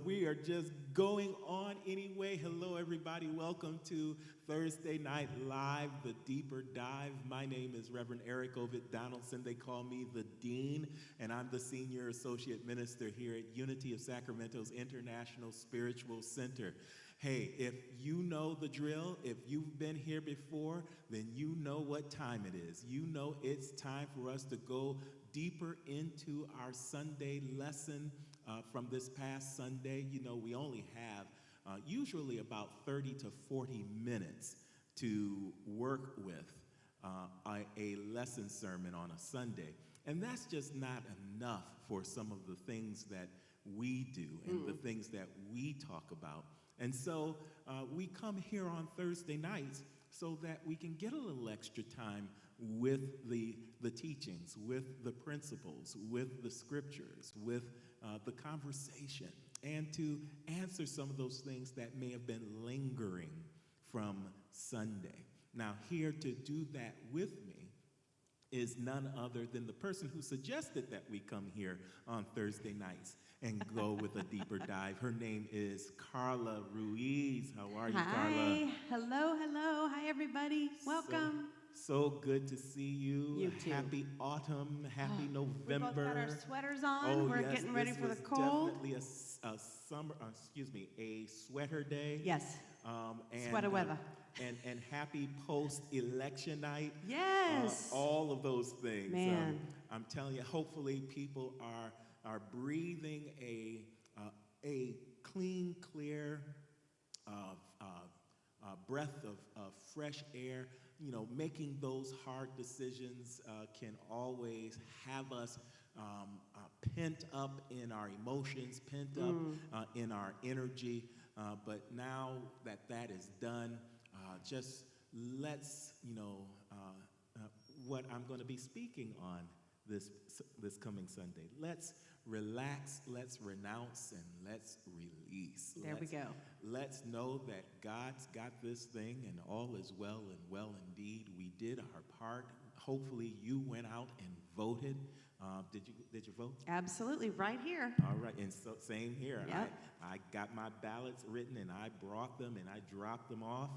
We are just going on anyway. Hello, everybody. Welcome to Thursday Night Live, the Deeper Dive. My name is Reverend Eric Ovid Donaldson. They call me the Dean, and I'm the Senior Associate Minister here at Unity of Sacramento's International Spiritual Center. Hey, if you know the drill, if you've been here before, then you know what time it is. You know it's time for us to go deeper into our Sunday lesson. From this past Sunday, you know, we only have usually about 30 to 40 minutes to work with a lesson sermon on a Sunday. And that's just not enough for some of the things that we do and the things that we talk about. And so we come here on Thursday nights so that we can get a little extra time with the teachings, with the principles, with the scriptures, with the conversation, and to answer some of those things that may have been lingering from Sunday. Now, here to do that with me is none other than the person who suggested that we come here on Thursday nights and go with a deeper dive. Her name is Carla Ruiz. How are you, Carla? Hi. Hello. Hi, everybody. Welcome. So good to see you. You too. Happy autumn. Happy November. We both got our sweaters on. Oh, We're yes, getting ready for the cold. Definitely a sweater day. Yes. And, Sweater weather. And happy post-election night. Yes. All of those things. Man. I'm telling you, hopefully people are breathing a clean, clear breath of fresh air. You know, making those hard decisions can always have us pent up in our emotions, pent up in our energy. But now that that is done, just let's, what I'm going to be speaking on this coming Sunday. Let's relax, let's renounce, and let's release. There we go. Let's know that God's got this thing and all is well and well indeed. We did our part. Hopefully you went out and voted. Did you vote? Absolutely, right here. All right, and so same here. Yep. I got my ballots written and I brought them and I dropped them off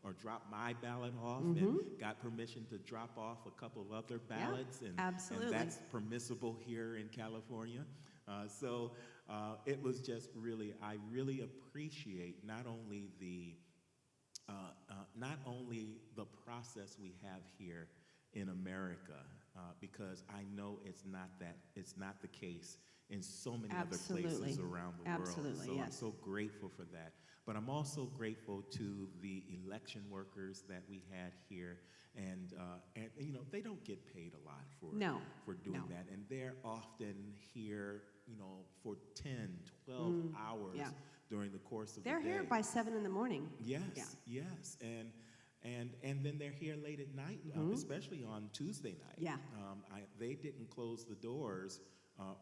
or dropped my ballot off and got permission to drop off a couple of other ballots. Yep, and absolutely. And that's permissible here in California. So it was just really, I really appreciate not only the process we have here in America, because I know it's not the case in so many other places around the world. Absolutely, so yes. I'm so grateful for that. But I'm also grateful to the election workers that we had here, and you know, they don't get paid a lot for doing that, and they're often here, you know, for 10, 12 hours during the course of the day. They're here by 7 in the morning. Yes, yes, and then they're here late at night, especially on Tuesday night. Yeah. They didn't close the doors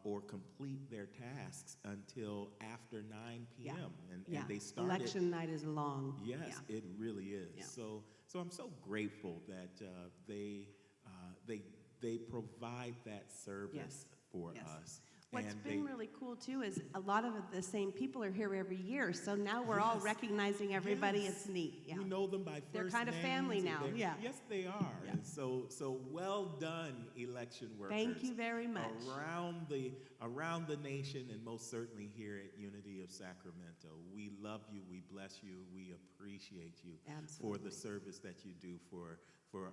or complete their tasks until after 9 p.m. And they started. Election night is long. Yes, it really is. Yeah. So I'm so grateful that they provide that service for us. What's And been really cool, too, is a lot of the same people are here every year. So now we're all recognizing everybody. Yes. It's neat. Yeah. We know them by first They're kind of names, family and now. Yeah. Yes, they are. Yeah. And so well done, election workers. Thank you very much. Around the nation, and most certainly here at Unity of Sacramento. We love you. We bless you. We appreciate you for the service that you do for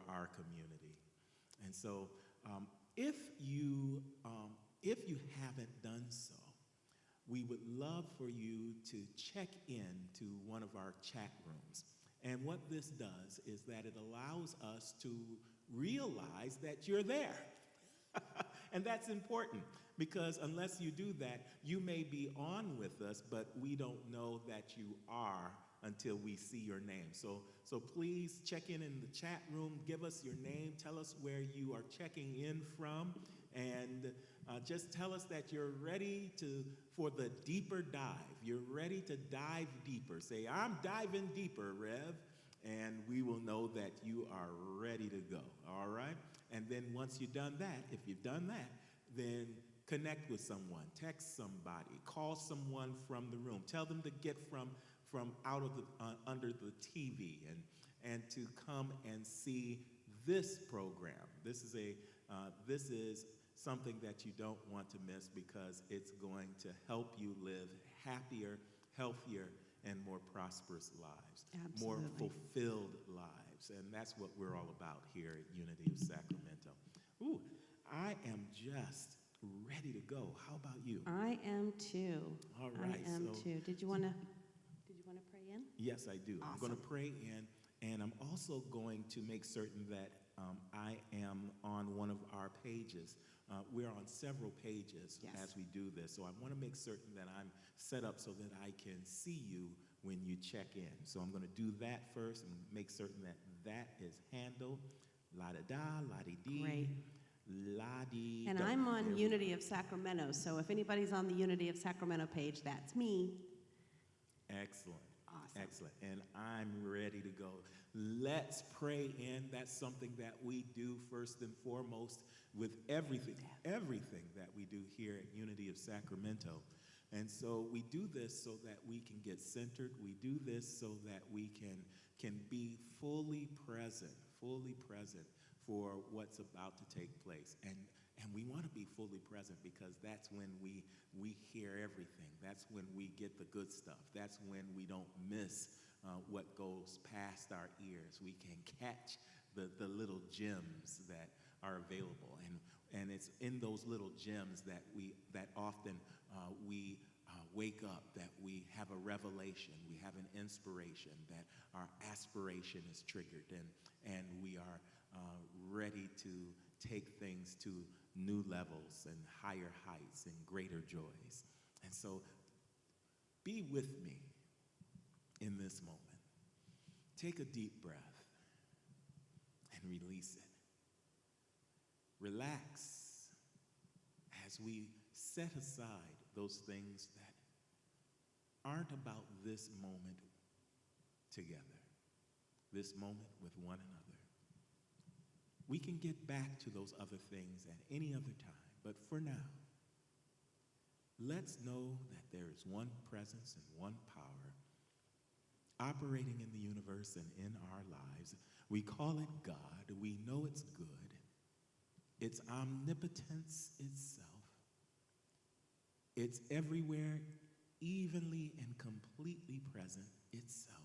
our community. And so if you haven't done so, we would love for you to check in to one of our chat rooms. And what this does is that it allows us to realize that you're there. And that's important, because unless you do that, you may be on with us, but we don't know that you are until we see your name. So please check in the chat room, give us your name, tell us where you are checking in from, and just tell us that you're ready for the deeper dive. You're ready to dive deeper. Say, I'm diving deeper, Rev, and we will know that you are ready to go, all right? And then once you've done that, if you've done that, then Connect with someone, text somebody, call someone from the room, tell them to get from out of the under the TV and to come and see this program. This is something that you don't want to miss because it's going to help you live happier, healthier, and more prosperous lives, more Absolutely. fulfilled lives. And that's what we're all about here at Unity of Sacramento. Ooh, I am just ready to go. How about you? I am too. All right. I am too. Did you want to pray in? Yes, I do. Awesome. I'm going to pray in, and I'm also going to make certain that I am on one of our pages. We're on several pages Yes. as we do this, so I want to make certain that I'm set up so that I can see you when you check in. So I'm going to do that first and make certain that that is handled. La-da-da, la-dee-dee. Great. La-dee-da. And I'm on There we Unity of Sacramento, so if anybody's on the Unity of Sacramento page, that's me. Excellent. Awesome. Excellent. And I'm ready to go. Let's pray in. That's something that we do first and foremost with everything that we do here at Unity of Sacramento. And so we do this so that we can get centered. We do this so that we can be fully present for what's about to take place. And we want to be fully present because that's when we hear everything. That's when we get the good stuff. That's when we don't miss what goes past our ears. We can catch the little gems that are available. And it's in those little gems that often we wake up, that we have a revelation, we have an inspiration, that our aspiration is triggered, and we are ready to take things to new levels and higher heights and greater joys. And so be with me in this moment. Take a deep breath and release it. Relax as we set aside those things that aren't about this moment together, this moment with one another. We can get back to those other things at any other time, but for now, let's know that there is one presence and one power operating in the universe and in our lives. We call it God. We know it's good. It's omnipotence itself. It's everywhere, evenly and completely present itself.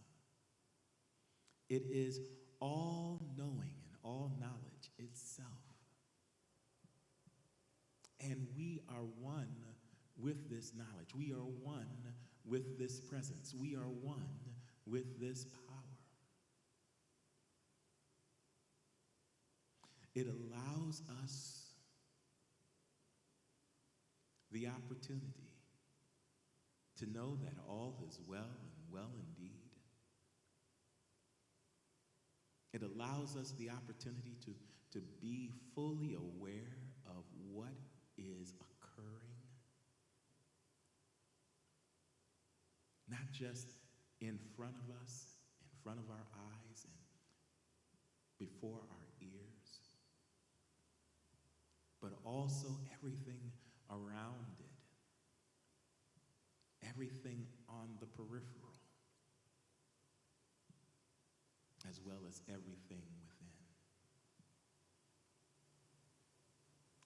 It is all-knowing and all-knowledge itself. And we are one with this knowledge. We are one with this presence. We are one with this power. It allows us the opportunity to know that all is well and well indeed. It allows us the opportunity to be fully aware of what is occurring, not just in front of us, in front of our eyes, and before our ears, but also everything around it, everything on the peripheral, as well as everything within.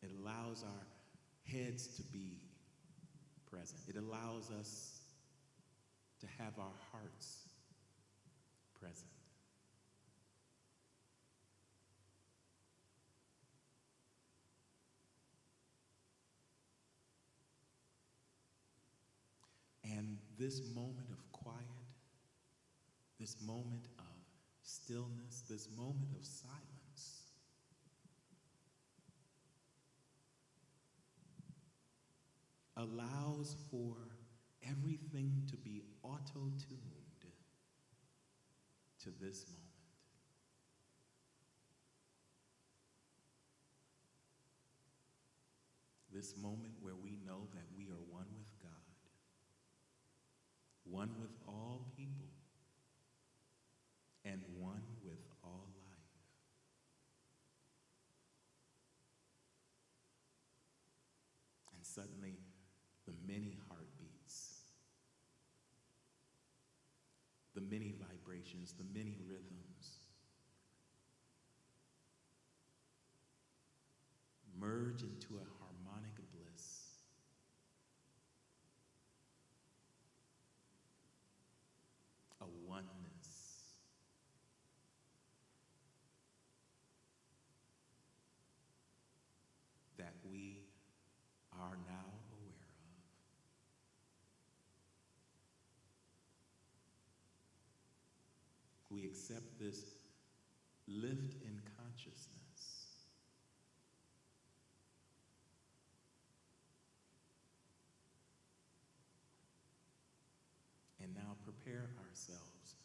It allows our heads to be present. It allows us to have our hearts present. And this moment of quiet, this moment of stillness, this moment of silence, allows for everything to be auto-tuned to this moment. This moment where we know that we are one with God, one with all people, and one with all life. And many heartbeats, the many vibrations, the many rhythms merge into a harmonic bliss. A oneness. That we are now aware of. We accept this lift in consciousness. And now prepare ourselves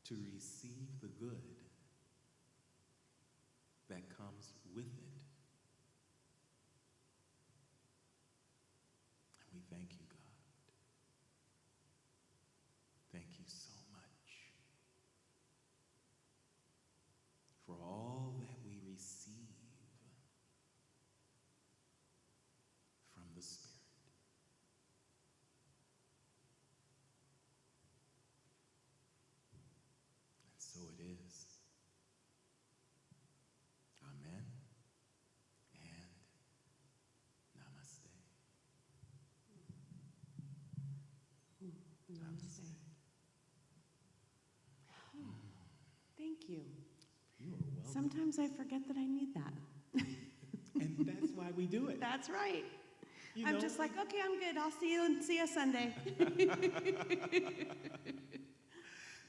to receive the good that comes with it. And we thank you, God. Thank you so much for all that we receive from the Spirit. And so it is. Amen and namaste. Namaste. Oh, thank you. You are welcome. Sometimes I forget that I need that. And that's why we do it. That's right. You I'm know, just like, okay, I'm good. I'll see you Sunday.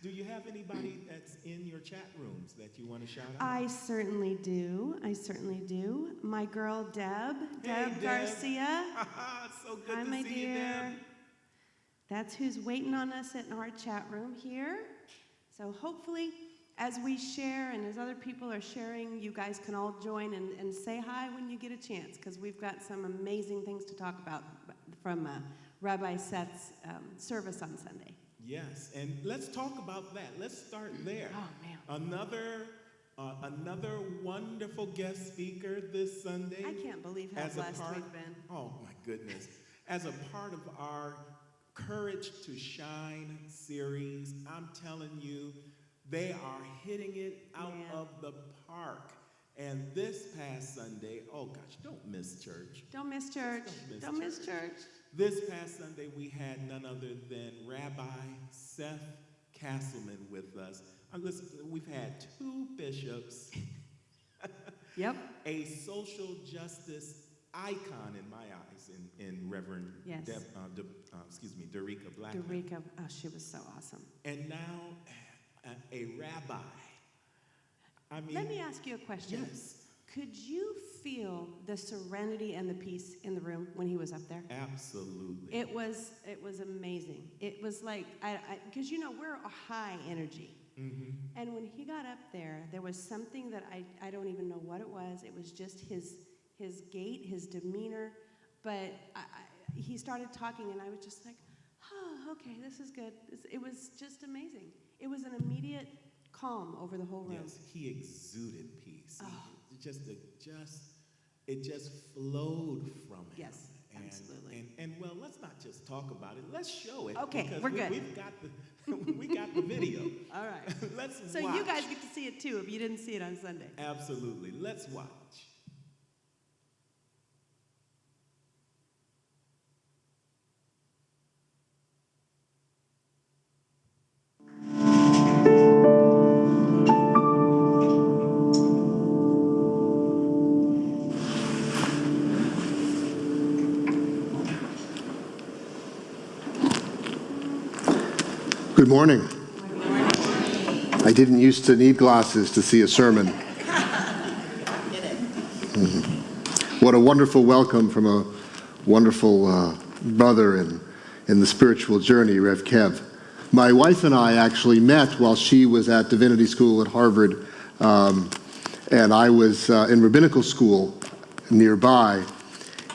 do you have anybody that's in your chat rooms that you want to shout out? I certainly do. My girl, Deb. Hey, Deb Garcia. So good Hi, to my see you, dear. Deb. That's who's waiting on us in our chat room here. So hopefully, as we share and as other people are sharing, you guys can all join and say hi when you get a chance, because we've got some amazing things to talk about from Rabbi Seth's service on Sunday. Yes, and let's talk about that. Let's start there. Oh, man. Another wonderful guest speaker this Sunday. I can't believe how blessed we've been. Oh my goodness. As a part of our Courage to Shine series, I'm telling you, they are hitting it out of the park. And this past Sunday, oh gosh, don't miss church. Don't miss church. Don't miss church. This past Sunday, we had none other than Rabbi Seth Castleman with us. Listen, we've had two bishops, Yep. a social justice icon in my eyes, in Reverend Yes. Derica Blackman. Derica, oh, she was so awesome. And now a rabbi. I mean, Let me ask you a question. yes, Could you feel the serenity and the peace in the room when he was up there? absolutely. It was amazing. It was like, because we're a high energy. Mm-hmm. And when he got up there was something that I don't even know what it was. It was just his gait, his demeanor. But he started talking, and I was just like, oh, okay, this is good. It was just amazing. It was an immediate calm over the whole room. Yes, he exuded peace. Oh. It just flowed from him. Yes, absolutely. And well, let's not just talk about it. Let's show it. Okay, because we're good. We got the video. All right. Let's So watch. you guys get to see it too if you didn't see it on Sunday. Absolutely. Let's watch. Good morning. I didn't used to need glasses to see a sermon. What a wonderful welcome from a wonderful brother in the spiritual journey, Rev Kev. My wife and I actually met while she was at divinity school at Harvard, and I was in rabbinical school nearby.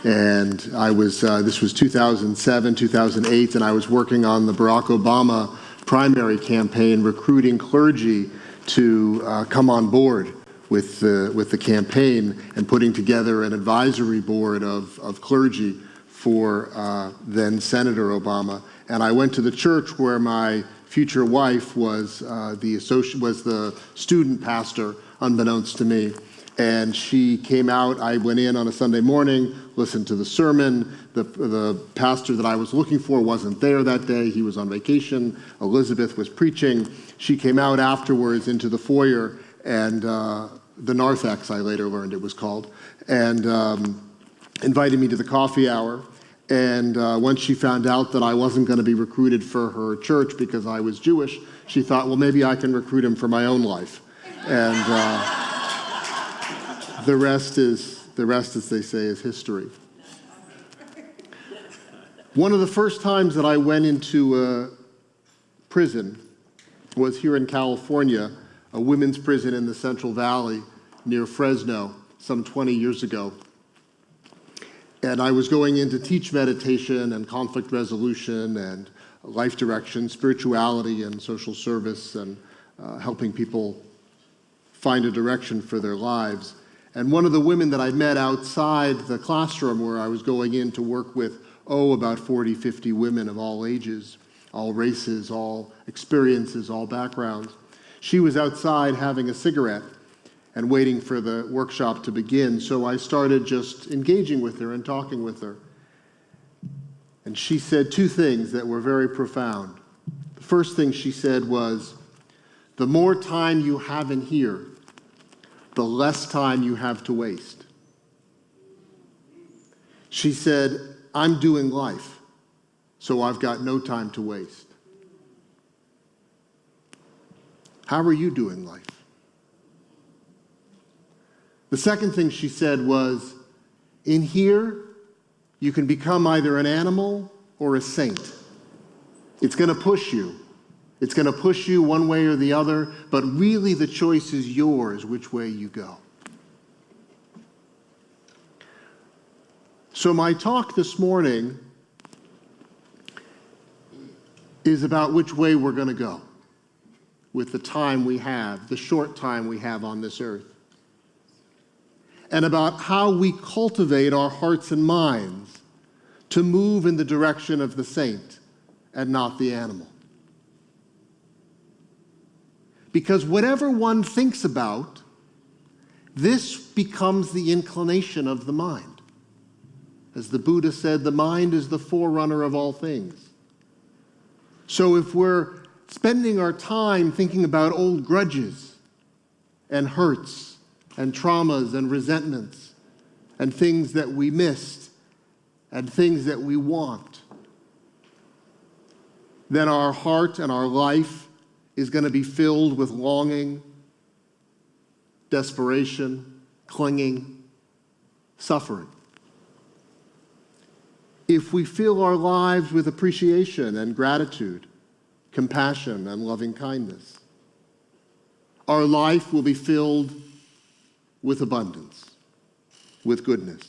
And I was, this was 2007, 2008, and I was working on the Barack Obama primary campaign, recruiting clergy to come on board with the campaign and putting together an advisory board of clergy for then Senator Obama. And I went to the church where my future wife was the student pastor, unbeknownst to me. And she came out. I went in on a Sunday morning, listened to the sermon. The pastor that I was looking for wasn't there that day. He was on vacation. Elizabeth was preaching. She came out afterwards into the foyer, and the Narthex, I later learned it was called, and invited me to the coffee hour. And once she found out that I wasn't going to be recruited for her church because I was Jewish, she thought, well, maybe I can recruit him for my own life. And the rest, as they say, is history. One of the first times that I went into prison was here in California, a women's prison in the Central Valley near Fresno, some 20 years ago. And I was going in to teach meditation and conflict resolution and life direction, spirituality and social service, and helping people find a direction for their lives. And one of the women that I met outside the classroom where I was going in to work with, about 40, 50 women of all ages, all races, all experiences, all backgrounds. She was outside having a cigarette and waiting for the workshop to begin. So I started just engaging with her and talking with her. And she said two things that were very profound. The first thing she said was, the more time you have in here, the less time you have to waste. She said, I'm doing life, so I've got no time to waste. How are you doing life? The second thing she said was, in here, you can become either an animal or a saint. It's going to push you. It's going to push you one way or the other, but really the choice is yours which way you go. So my talk this morning is about which way we're going to go with the time we have, the short time we have on this earth, and about how we cultivate our hearts and minds to move in the direction of the saint and not the animal. Because whatever one thinks about, this becomes the inclination of the mind. As the Buddha said, the mind is the forerunner of all things. So if we're spending our time thinking about old grudges and hurts and traumas and resentments and things that we missed and things that we want, then our heart and our life is going to be filled with longing, desperation, clinging, suffering. If we fill our lives with appreciation and gratitude, compassion and loving kindness, our life will be filled with abundance, with goodness.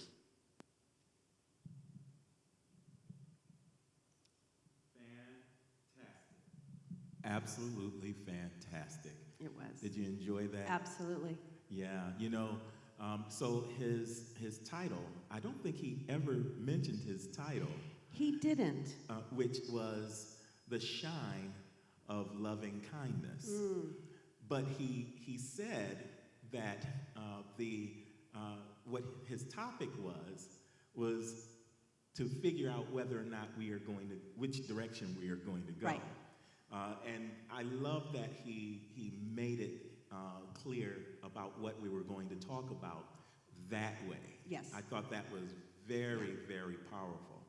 Absolutely fantastic. It was. Did you enjoy that? Absolutely. Yeah, so his title, I don't think he ever mentioned his title. He didn't. Which was The Shine of Loving Kindness. But he said that what his topic was to figure out whether or not which direction we are going to go. Right. And I love that he made it clear about what we were going to talk about that way. Yes. I thought that was very, very powerful.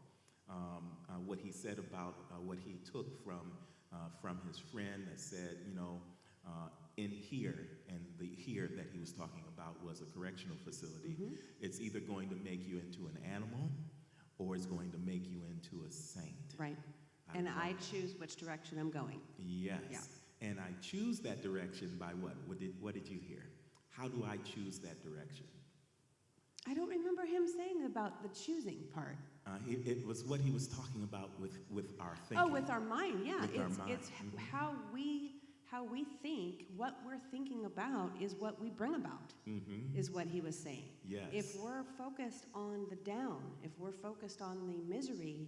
What he said about what he took from his friend that said, in here, and the here that he was talking about was a correctional facility. Mm-hmm. It's either going to make you into an animal or it's going to make you into a saint. Right. And I choose which direction I'm going. Yes. Yeah. And I choose that direction by what? What did you hear? How do I choose that direction? I don't remember him saying about the choosing part. It was what he was talking about with our thinking. Oh, with our mind, yeah. With our mind. It's how how we think, what we're thinking about is what we bring about, is what he was saying. Yes. If we're focused on the down, if we're focused on the misery,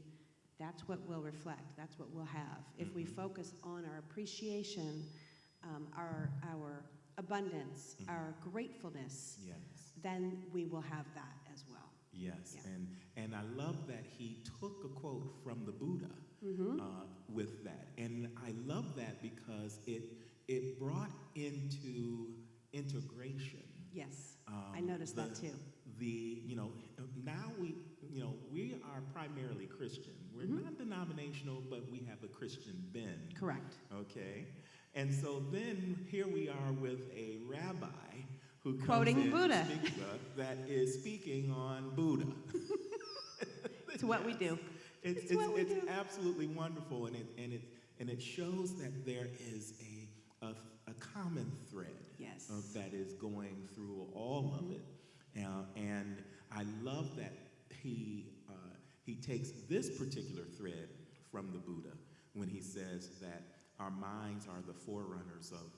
that's what we'll reflect, that's what we'll have. If we focus on our appreciation, our abundance, our gratefulness, Yes. then we will have that as well. Yes, Yeah. and I love that he took a quote from the Buddha with that, and I love that because it brought into integration. Yes, I noticed that too. Now we are primarily Christian. We're non-denominational, but we have a Christian bend. Correct. Okay, and so then here we are with a rabbi who comes Quoting in Buddha. that is speaking on Buddha. It's what we do. It's what we do. absolutely wonderful, and it shows that there is a common thread Yes. that is going through all of it, and I love that he takes this particular thread from the Buddha when he says that our minds are the forerunners of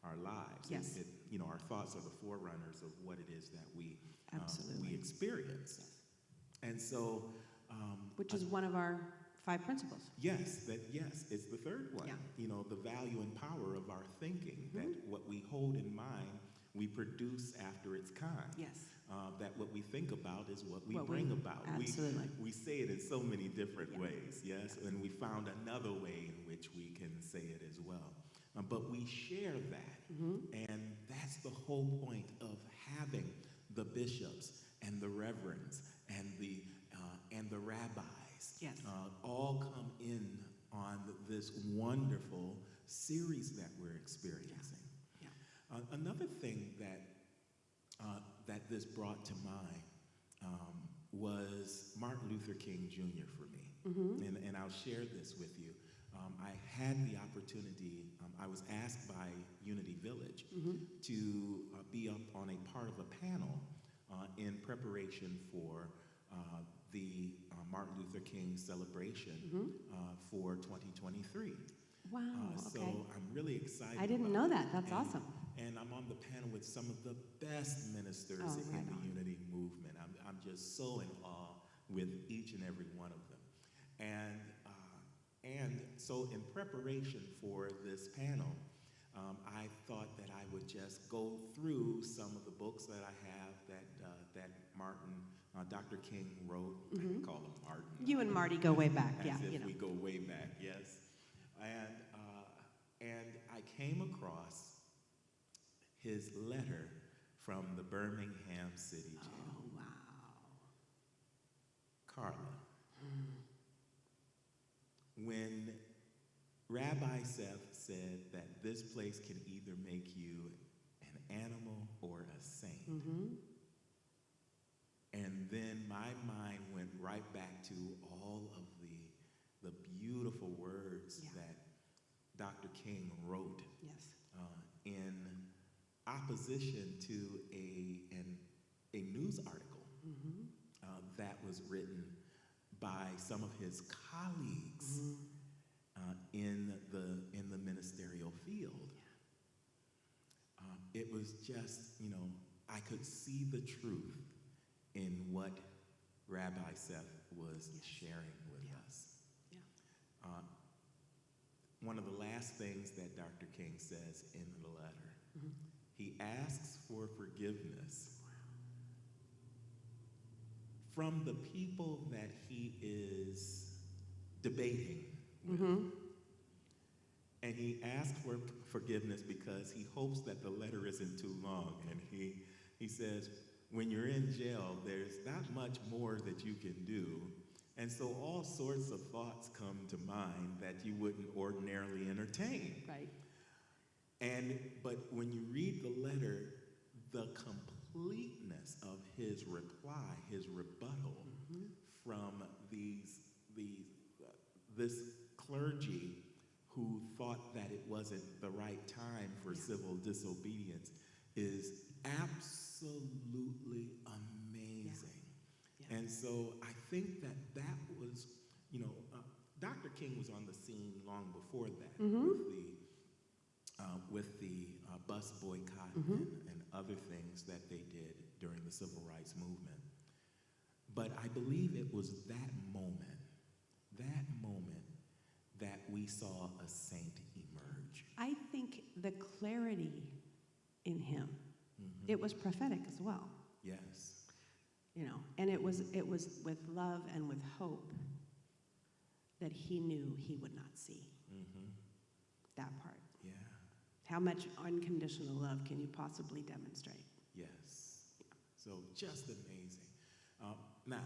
our lives. Yes. Our thoughts are the forerunners of what it is that we Absolutely. experience. And so, Which is one of our 5 principles. yes, it's the third one. Yeah. The value and power of our thinking, that what we hold in mind, we produce after its kind. Yes. That what we think about is what we What bring we- about. absolutely. We say it in so many different Yeah. ways, yes, and we found another way in which we can say it as well. But we share that, and that's the whole point of having the bishops and the reverends and the rabbis Yes. all come in on this wonderful series that we're experiencing. Yeah. Another thing that this brought to mind was Martin Luther King Jr. for me, and I'll share this with you. I had the opportunity, I was asked by Unity Village to be up on a part of a panel in preparation for the Martin Luther King celebration for 2023. Wow, So okay. I'm really excited. I didn't about know it. that. That's awesome. And I'm on the panel with some of the best ministers Oh, in right the on. Unity movement. I'm just so in awe with each and every one of them. And so in preparation for this panel, I thought that I would just go through some of the books that I have that Martin, Dr. King wrote. I call him Martin. You and Marty go way back. As Yeah, if we go way back, yes. And I came across his letter from the Birmingham City Jail. Oh, wow. Carla, when Rabbi Seth said that this place can either make you an animal or a saint, and then my mind went right back to all of the beautiful words Yeah. that Dr. King wrote Yes. in opposition to a news article that was written by some of his colleagues in the ministerial field. It was just, I could see the truth in what Rabbi Seth was sharing with us. Yeah. One of the last things that Dr. King says in the letter, he asks for forgiveness from the people that he is debating with. And he asks for forgiveness because he hopes that the letter isn't too long. And he says, when you're in jail, there's not much more that you can do. And so all sorts of thoughts come to mind that you wouldn't ordinarily entertain. Right. But when you read the letter, the completeness of his reply, his rebuttal from this clergy who thought that it wasn't the right time for civil disobedience is absolutely amazing. Yeah. And so I think that was, Dr. King was on the scene long before that with the bus boycott and other things that they did during the civil rights movement. But I believe it was that moment that we saw a saint emerge. I think the clarity in him, it was prophetic as well, Yes. you know, and it was with love and with hope that he knew he would not see. That part. Yeah. How much unconditional love can you possibly demonstrate? Yes. So just amazing. Now,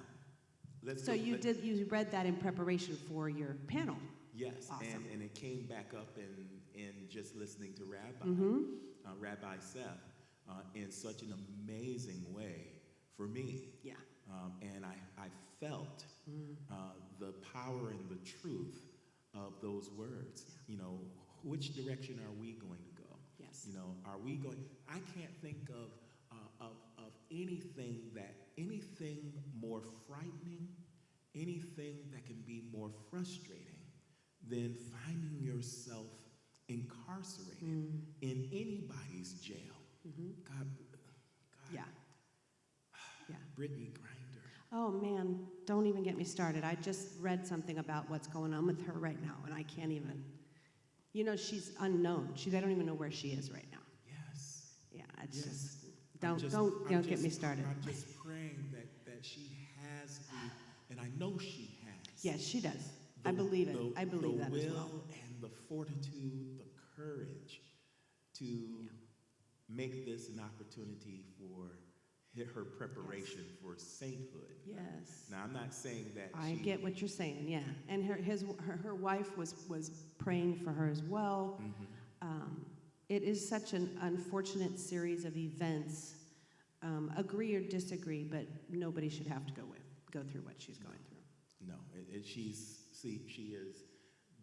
let's So go- you let- you read that in preparation for your panel. Yes, Awesome. and it came back up in just listening to Rabbi Seth, in such an amazing way for me. Yeah. And I felt the power and the truth of those words. Yeah. You know, which direction are we going to go? Yes. You know, are we going? I can't think of anything more frightening, anything that can be more frustrating than finding yourself incarcerated in anybody's jail. God, Yeah. Yeah. Brittany Grinder. Oh man, don't even get me started. I just read something about what's going on with her right now, and I can't even. You know, she's unknown. They don't even know where she is right now. Yes. Yeah, it's Yes. just I'm don't get me started. I'm just praying that she has and I know she has. Yes, she does. I believe it. I believe that the as well. will and the fortitude, the courage to make this an opportunity for her preparation for sainthood. Yes. Now, I'm not saying that I she, get what you're saying, yeah. And her wife was praying for her as well. It is such an unfortunate series of events. Agree or disagree, but nobody should have to go through what she's going through. No, she is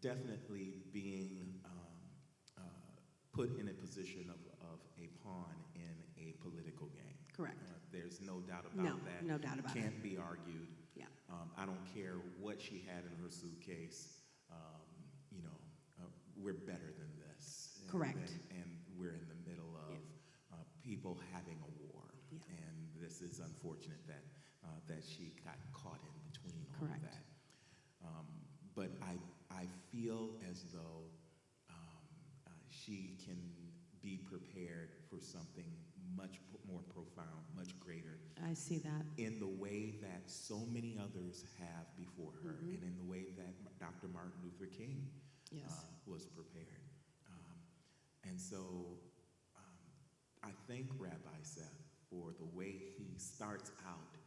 definitely being put in a position of a pawn in a political game. Correct. There's no doubt about that. No doubt about it. Can't be argued. Yeah. I don't care what she had in her suitcase. You know, we're better than this. Correct. And we're in the middle of people having a war. Yeah. And this is unfortunate that she got caught in between all Correct. of that. But I feel as though she can be prepared for something much more profound, much greater, I see that. in the way that so many others have before her, and in the way that Dr. Martin Luther King was prepared. And so I thank Rabbi Seth for the way he starts out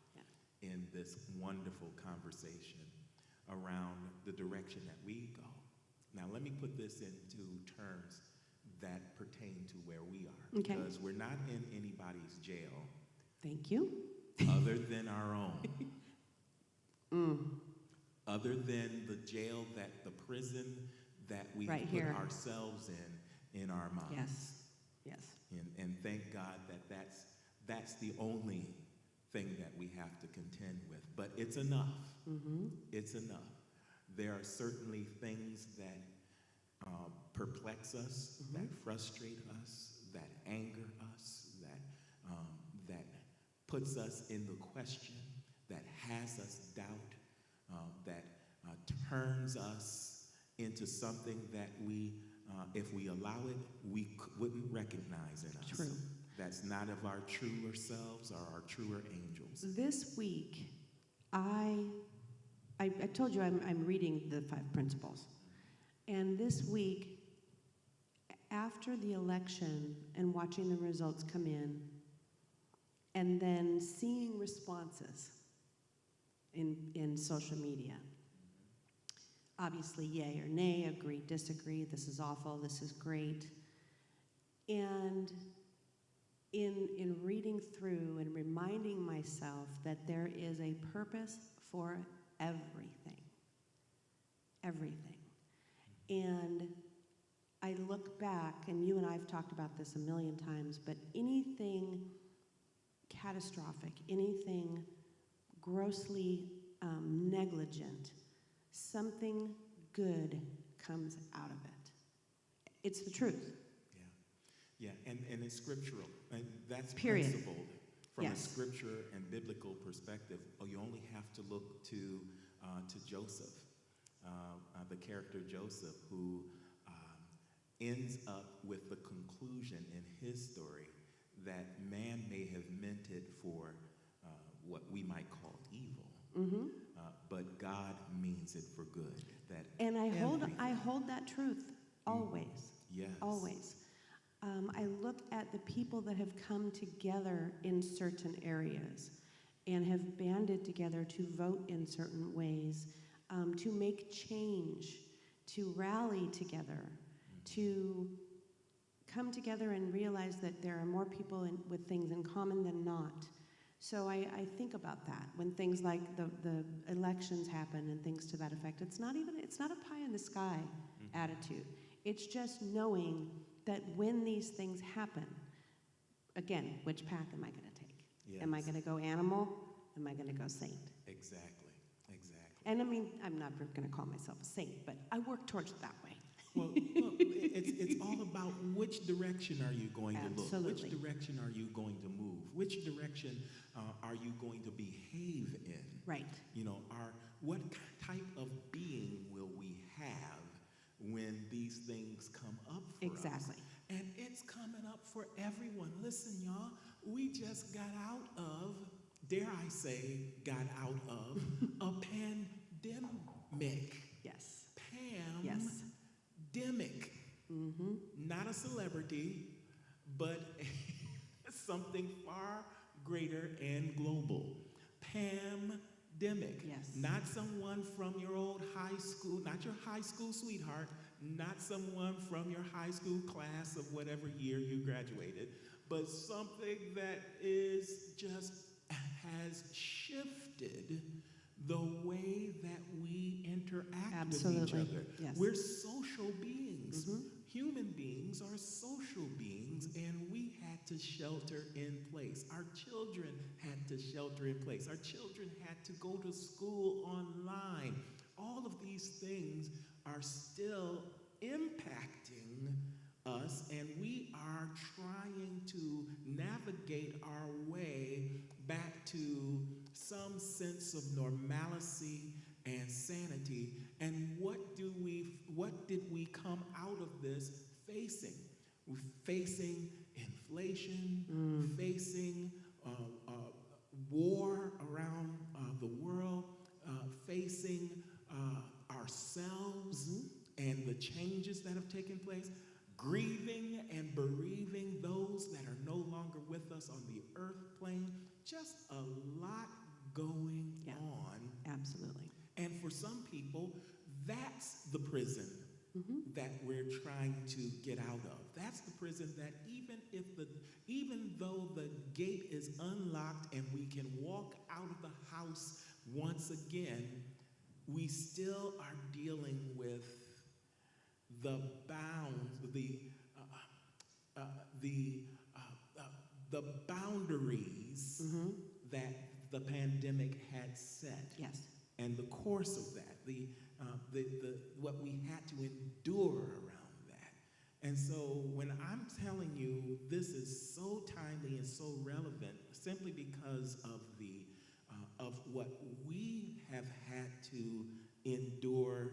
in this wonderful conversation around the direction that we go. Now, let me put this into terms that pertain to where we are. Okay. Because we're not in anybody's jail Thank you. other than our own. Other than the jail, the prison that we Right put here. ourselves in our minds. Yes. And thank God that's the only thing that we have to contend with. But it's enough. It's enough. There are certainly things that perplex us, that frustrate us, that anger us, that puts us in the question, that has us doubt, that turns us into something that we, if we allow it, we wouldn't recognize in us. True. That's not of our truer selves or our truer angels. This week, I told you I'm reading the 5 principles. And this week, after the election and watching the results come in, and then seeing responses in social media, obviously yay or nay, agree, disagree, this is awful, this is great. And in reading through and reminding myself that there is a purpose for everything. Everything. And I look back, and you and I have talked about this a million times, but anything catastrophic, anything grossly negligent, something good comes out of it. It's the truth. Yeah, and it's scriptural, and that's Period. principled from a Yes. scripture and biblical perspective. Oh, you only have to look to Joseph, the character Joseph, who ends up with the conclusion in his story that man may have meant it for what we might call evil, but God means it for good. That And I everything- hold that truth always. Yes. Always. I look at the people that have come together in certain areas and have banded together to vote in certain ways, to make change, to rally together, to come together and realize that there are more people with things in common than not. So I think about that when things like the elections happen and things to that effect. It's not a pie in the sky attitude. It's just knowing that when these things happen, again, which path am I going to take? Yes. Am I going to go animal? Am I going to go saint? Exactly. And I mean, I'm not going to call myself a saint, but I work towards it that way. Well, look, it's all about which direction are you going to look? Absolutely. Which direction are you going to move? Which direction are you going to behave in? Right. What type of being will we have when these things come up for us? Exactly. And it's coming up for everyone. Listen, y'all, we just got out of, dare I say, a pandemic. Yes. Pandemic. Not a celebrity, but something far greater and global. Pandemic. Yes. Not someone from your old high school, not your high school sweetheart, not someone from your high school class of whatever year you graduated, but something that has shifted the way that we interact with each Absolutely. other. Yes. We're social beings. Human beings are social beings, and we had to shelter in place. Our children had to shelter in place. Our children had to go to school online. All of these things are still impacting us, and we are trying to navigate our way back to some sense of normalcy and sanity. And what did we come out of this facing? We're facing inflation, facing war around the world, facing ourselves and the changes that have taken place, grieving and bereaving those that are no longer with us on the earth plane. Just a lot going on. Absolutely. And for some people, that's the prison that we're trying to get out of. That's the prison that even though the gate is unlocked and we can walk out of the house once again, we still are dealing with the bounds, the boundaries that the pandemic had set. Yes. And the course of that, what we had to endure around that. And so when I'm telling you this is so timely and so relevant, simply because of what we have had to endure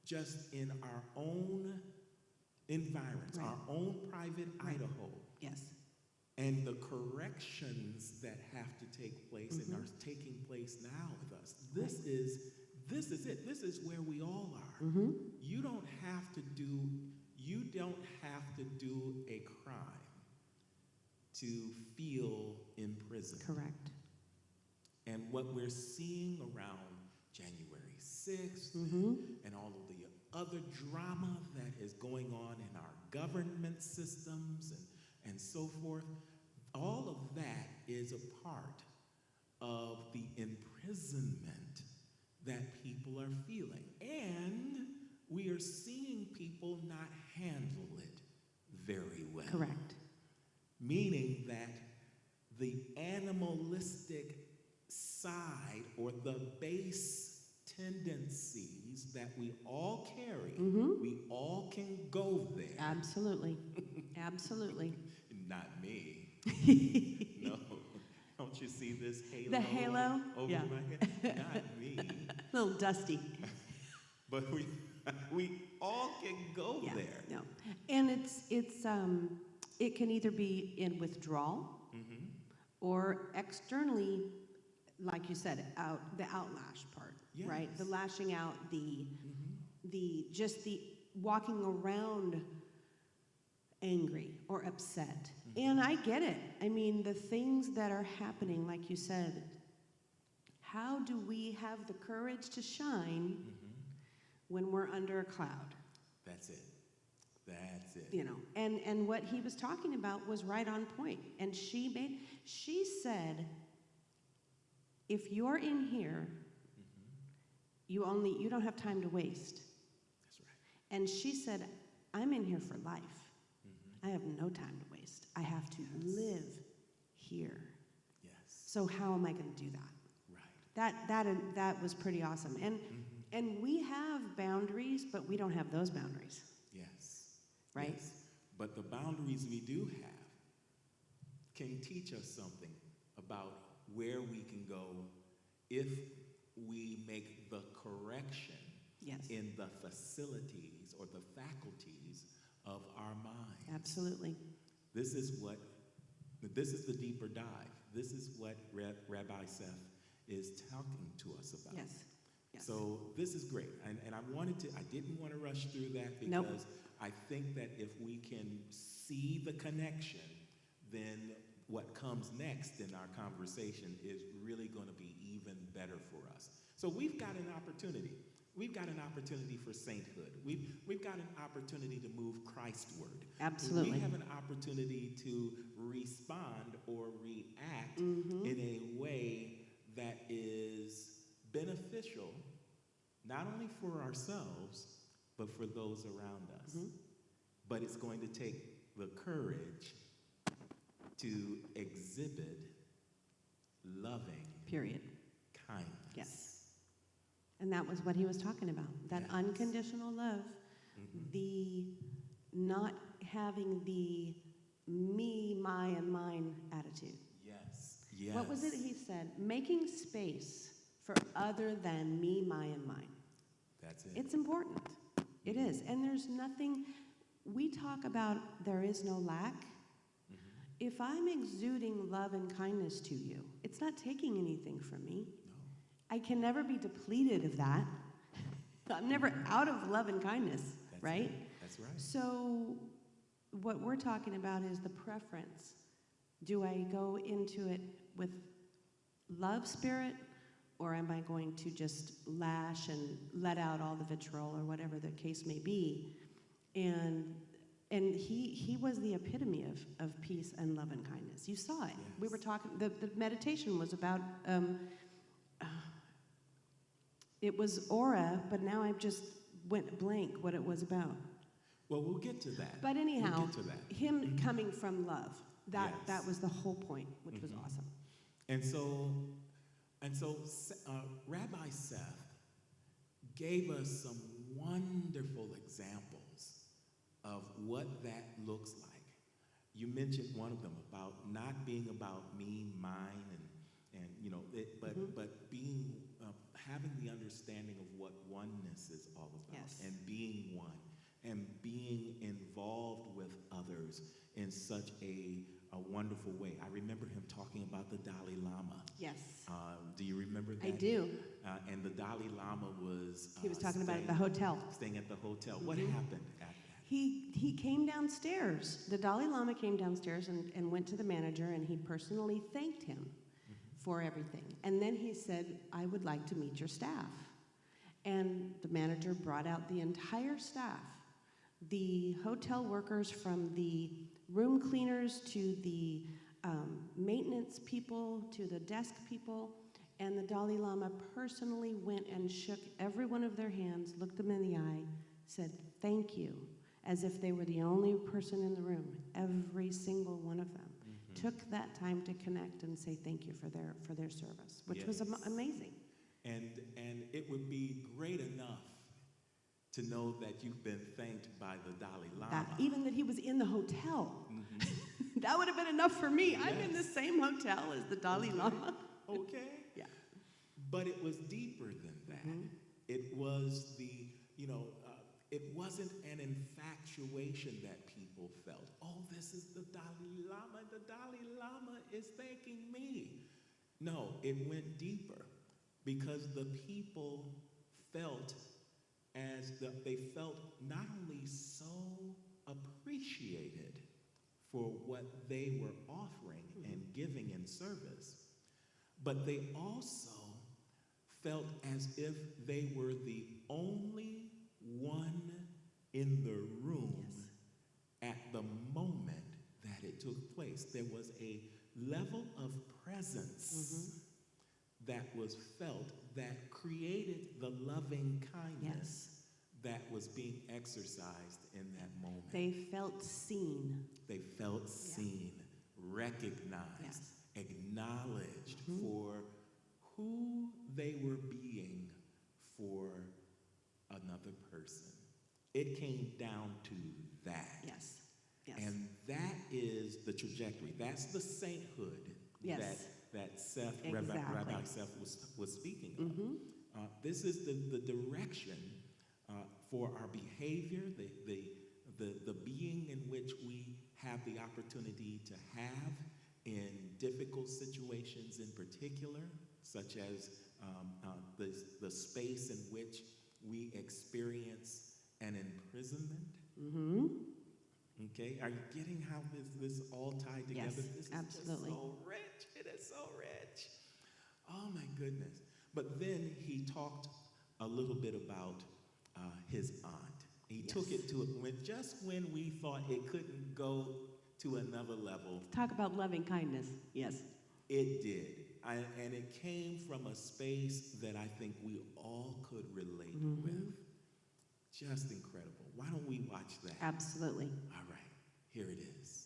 just in our own environments, our own private Idaho. Yes. And the corrections that have to take place and are taking place now with us. This is it. This is where we all are. You don't have to do a crime to feel imprisoned. Correct. And what we're seeing around January 6th and all of the other drama that is going on in our government systems and so forth, all of that is a part of the imprisonment that people are feeling. And we are seeing people not handle it very well. Correct. Meaning that the animalistic side or the base tendencies that we all carry, we all can go there. Absolutely. Absolutely. Not me. No. Don't you see this halo? The halo? Over Yeah. my head? Not me. A little dusty. But we all can go Yeah, there. no. And it can either be in withdrawal or externally, like you said, the outlash part, right? The Yes. lashing out, the walking around angry or upset. And I get it. I mean, the things that are happening, like you said, how do we have the courage to shine when we're under a cloud? That's it. That's it. You know, and what he was talking about was right on point. And she said, if you're in here, you don't have time to waste. That's right. And she said, I'm in here for life. I have no time to waste. I have to live here. Yes. So how am I going to do that? Right. That was pretty awesome. And we have boundaries, but we don't have those boundaries. Yes. Right? Yes. But the boundaries we do have can teach us something about where we can go if we make the correction Yes. in the facilities or the faculties of our mind. Absolutely. This is the deeper dive. This is what Rabbi Seth is talking to us about. Yes. Yes. So this is great, and I didn't want to rush through that because Nope. I think that if we can see the connection, then what comes next in our conversation is really going to be even better for us. So we've got an opportunity. We've got an opportunity for sainthood. We've got an opportunity to move Christward. Absolutely. We have an opportunity to respond or react in a way that is beneficial, not only for ourselves, but for those around us. But it's going to take the courage to exhibit loving Period. kindness. Yes. And that was what he was talking about. That Yes. unconditional love, the not having the me, my, and mine attitude. Yes. Yes. What was it he said? Making space for other than me, my, and mine. That's it. It's important. It is. And there's nothing, we talk about there is no lack. If I'm exuding love and kindness to you, it's not taking anything from me. No. I can never be depleted of that. I'm never out of love and kindness, That's right? That's right. So what we're talking about is the preference. Do I go into it with love spirit, or am I going to just lash and let out all the vitriol or whatever the case may be? And he was the epitome of peace and love and kindness. You saw it. Yes. We were talking, the meditation was about, it was aura, but now I just went blank what it was about. Well, we'll get to that. But anyhow, we'll get to that. him coming from love, that Yes. was the whole point, which was awesome. And so Rabbi Seth gave us some wonderful examples of what that looks like. You mentioned one of them about not being about me, mine, and you know, but being having the understanding of what oneness is all about, Yes. and being one, and being involved with others in such a wonderful way. I remember him talking about the Dalai Lama. Yes. Do you remember that? I do. And the Dalai Lama was He was talking about it at the hotel. Staying at the hotel. What happened after that? He came downstairs. The Dalai Lama came downstairs and went to the manager, and he personally thanked him for everything. And then he said, I would like to meet your staff. And the manager brought out the entire staff, the hotel workers, from the room cleaners to the maintenance people to the desk people. And the Dalai Lama personally went and shook every one of their hands, looked them in the eye, said, thank you, as if they were the only person in the room. Every single one of them took that time to connect and say thank you for their service, which was amazing. And it would be great enough to know that you've been thanked by the Dalai Lama. Even that he was in the hotel hotel. That would have been enough for me. I'm in the same hotel as the Dalai Lama. Okay. Yeah. But it was deeper than that. It was it wasn't an infatuation that people felt. Oh, this is the Dalai Lama. The Dalai Lama is thanking me. No, it went deeper because the people felt they felt not only so appreciated for what they were offering and giving in service, but they also felt as if they were the only one in the room at the moment that it took place. There was a level of presence that was felt that created the loving kindness that was being exercised in that moment. They felt seen. They felt seen, recognized, acknowledged for who they were being for another person. It came down to that. Yes. And that is the trajectory. That's the sainthood that Seth, Rabbi Seth was speaking of. This is the direction for our behavior, the being in which we have the opportunity to have in difficult situations in particular, such as the space in which we experience an imprisonment. Okay, are you getting how this all tied together? Yes, this absolutely. Is so rich. It is so rich. Oh my goodness. But then he talked a little bit about his aunt. He took it to when we thought it couldn't go to another level. Talk about loving kindness. Yes. It did. And it came from a space that I think we all could relate with. Just incredible. Why don't we watch that? Absolutely. All right, here it is.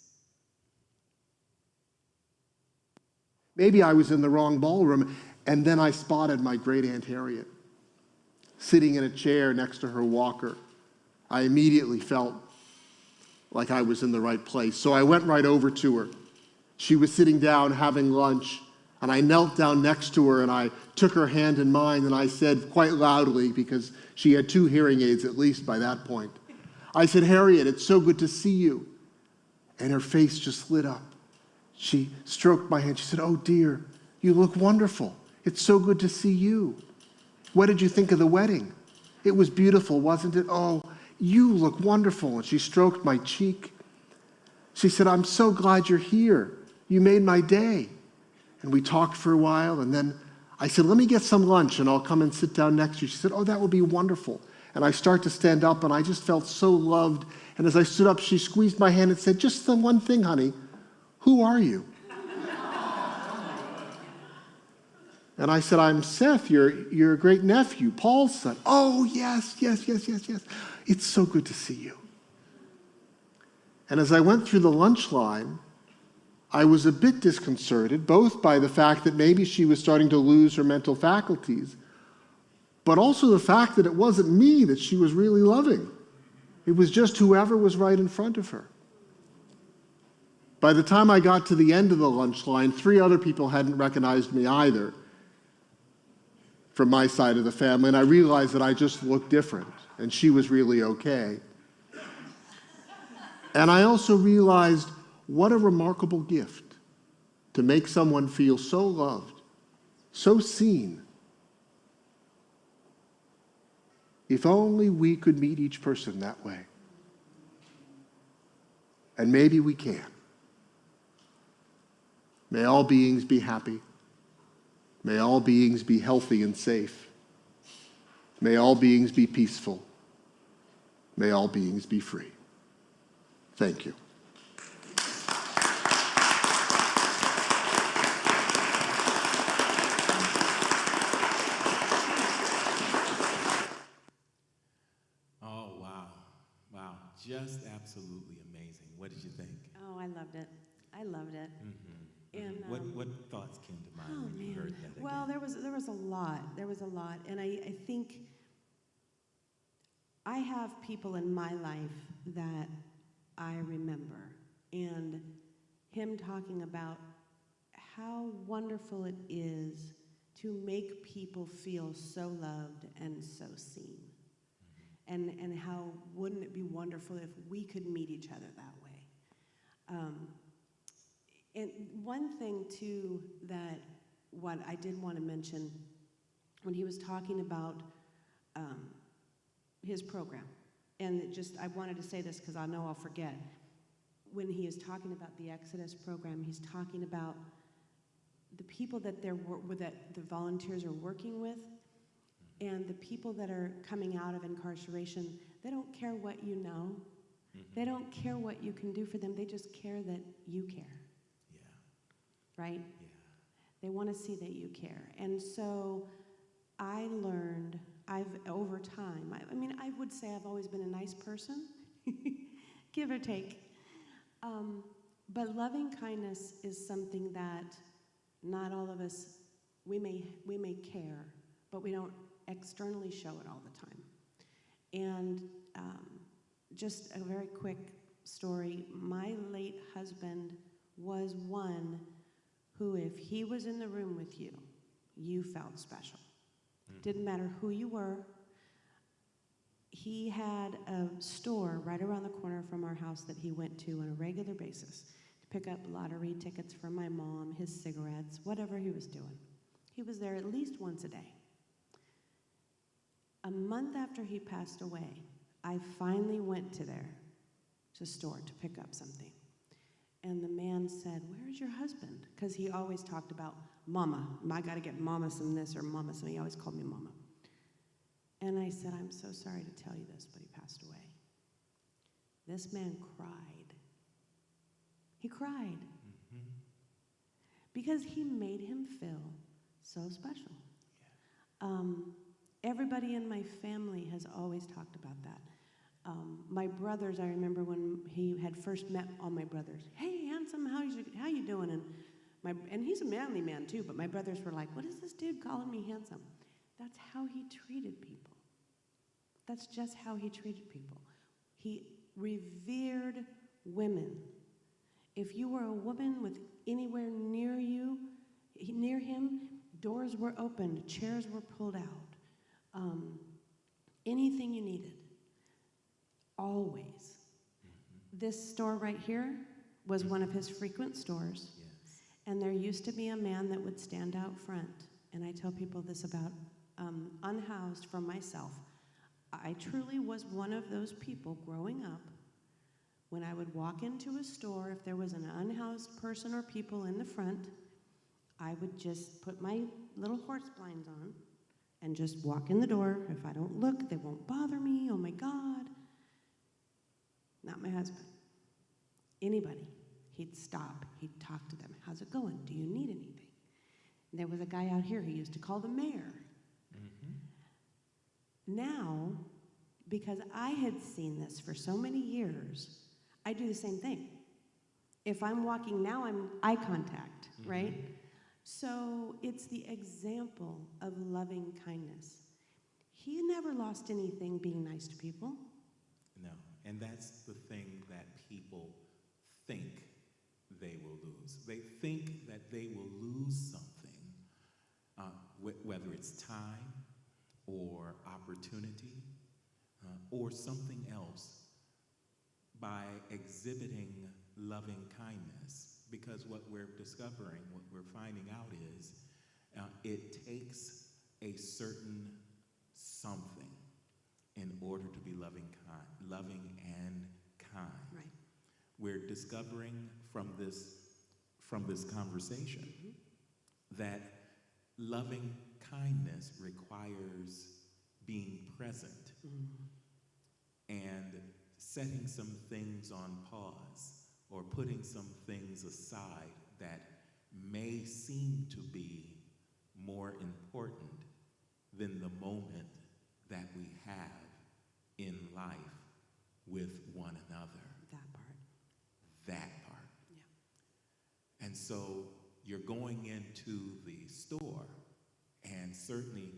Maybe I was in the wrong ballroom, and then I spotted my great Aunt Harriet sitting in a chair next to her walker. I immediately felt like I was in the right place, so I went right over to her. She was sitting down having lunch, and I knelt down next to her, and I took her hand in mine, and I said quite loudly, because she had 2 hearing aids at least by that point, I said, "Harriet, it's so good to see you." And her face just lit up. She stroked my hand. She said, "Oh, dear, you look wonderful. It's so good to see you. What did you think of the wedding? It was beautiful, wasn't it? Oh, you look wonderful." And she stroked my cheek. She said, "I'm so glad you're here. You made my day." And we talked for a while, and then I said, "Let me get some lunch, and I'll come and sit down next to you." She said, "Oh, that would be wonderful." And I start to stand up, and I just felt so loved. And as I stood up, she squeezed my hand and said, "Just the one thing, honey. Who are you?" And I said, "I'm Seth, your great nephew, Paul's son." "Oh, yes. It's so good to see you." And as I went through the lunch line, I was a bit disconcerted, both by the fact that maybe she was starting to lose her mental faculties, but also the fact that it wasn't me that she was really loving. It was just whoever was right in front of her. By the time I got to the end of the lunch line, 3 other people hadn't recognized me either from my side of the family, and I realized that I just looked different, and she was really okay. And I also realized what a remarkable gift to make someone feel so loved, so seen. If only we could meet each person that way. And maybe we can. May all beings be happy. May all beings be healthy and safe. May all beings be peaceful. May all beings be free. Thank you. Just absolutely amazing. What did you think? Oh, I loved it. And what thoughts came to mind when you heard that again? Well, there was a lot. And I think I have people in my life that I remember and him talking about how wonderful it is to make people feel so loved and so seen. And how wouldn't it be wonderful if we could meet each other that way? And one thing, too, that what I did want to mention, when he was talking about his program, and I wanted to say this because I know I'll forget. When he is talking about the Exodus program, he's talking about the people that that the volunteers are working with, and the people that are coming out of incarceration. They don't care what you know. They don't care what you can do for them. They just care that you care. Yeah. Right? Yeah. They want to see that you care. And so I learned, over time, I would say I've always been a nice person, give or take. But loving kindness is something that not all of us, we may care, but we don't externally show it all the time. And just a very quick story, my late husband was one who, if he was in the room with you, you felt special. Didn't matter who you were. He had a store right around the corner from our house that he went to on a regular basis to pick up lottery tickets for my mom, his cigarettes, whatever he was doing. He was there at least once a day. A month after he passed away, I finally went to the store to pick up something. And the man said, "Where's your husband?" Because he always talked about Mama. I got to get Mama some this or Mama some. He always called me Mama. And I said, "I'm so sorry to tell you this, but he passed away." This man cried. He cried. Because he made him feel so special. Yeah. Everybody in my family has always talked about that. My brothers, I remember when he had first met all my brothers. "Hey, handsome, how you doing?" And he's a manly man too, but my brothers were like, "What is this dude calling me handsome?" That's how he treated people. That's just how he treated people. He revered women. If you were a woman with anywhere near him, doors were opened, chairs were pulled out. Anything you needed. Always. This store right here was one of his frequent stores. Yes. And there used to be a man that would stand out front. And I tell people this about unhoused from myself. I truly was one of those people growing up. When I would walk into a store, if there was an unhoused person or people in the front, I would just put my little horse blinds on and just walk in the door. If I don't look, they won't bother me. Oh my God. Not my husband. Anybody. He'd stop. He'd talk to them. "How's it going? Do you need anything?" And there was a guy out here who used to call the mayor. Now, because I had seen this for so many years, I do the same thing. If I'm walking now, I'm eye contact, right? So it's the example of loving kindness. He never lost anything being nice to people. No, and that's the thing that people think they will lose. They think that they will lose something, whether it's time or opportunity or something else, by exhibiting loving kindness. Because what we're discovering, what we're finding out is it takes a certain something in order to be loving and kind. Right. We're discovering from this conversation that loving kindness requires being present and setting some things on pause or putting some things aside that may seem to be more important than the moment that we have in life with one another. That part. Yeah. And so you're going into the store, and certainly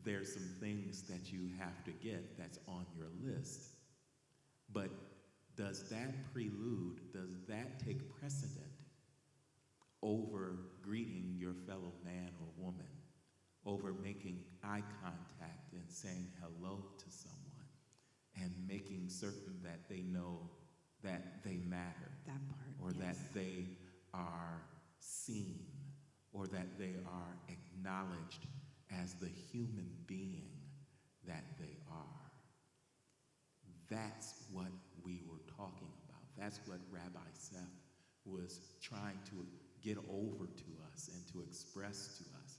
there's some things that you have to get that's on your list. But does that take precedent over greeting your fellow man or woman, over making eye contact and saying hello to someone, and making certain that they know that they matter, That part, or yes. that they are seen, or that they are acknowledged as the human being that they are. That's what we were talking about. That's what Rabbi Seth was trying to get over to us and to express to us.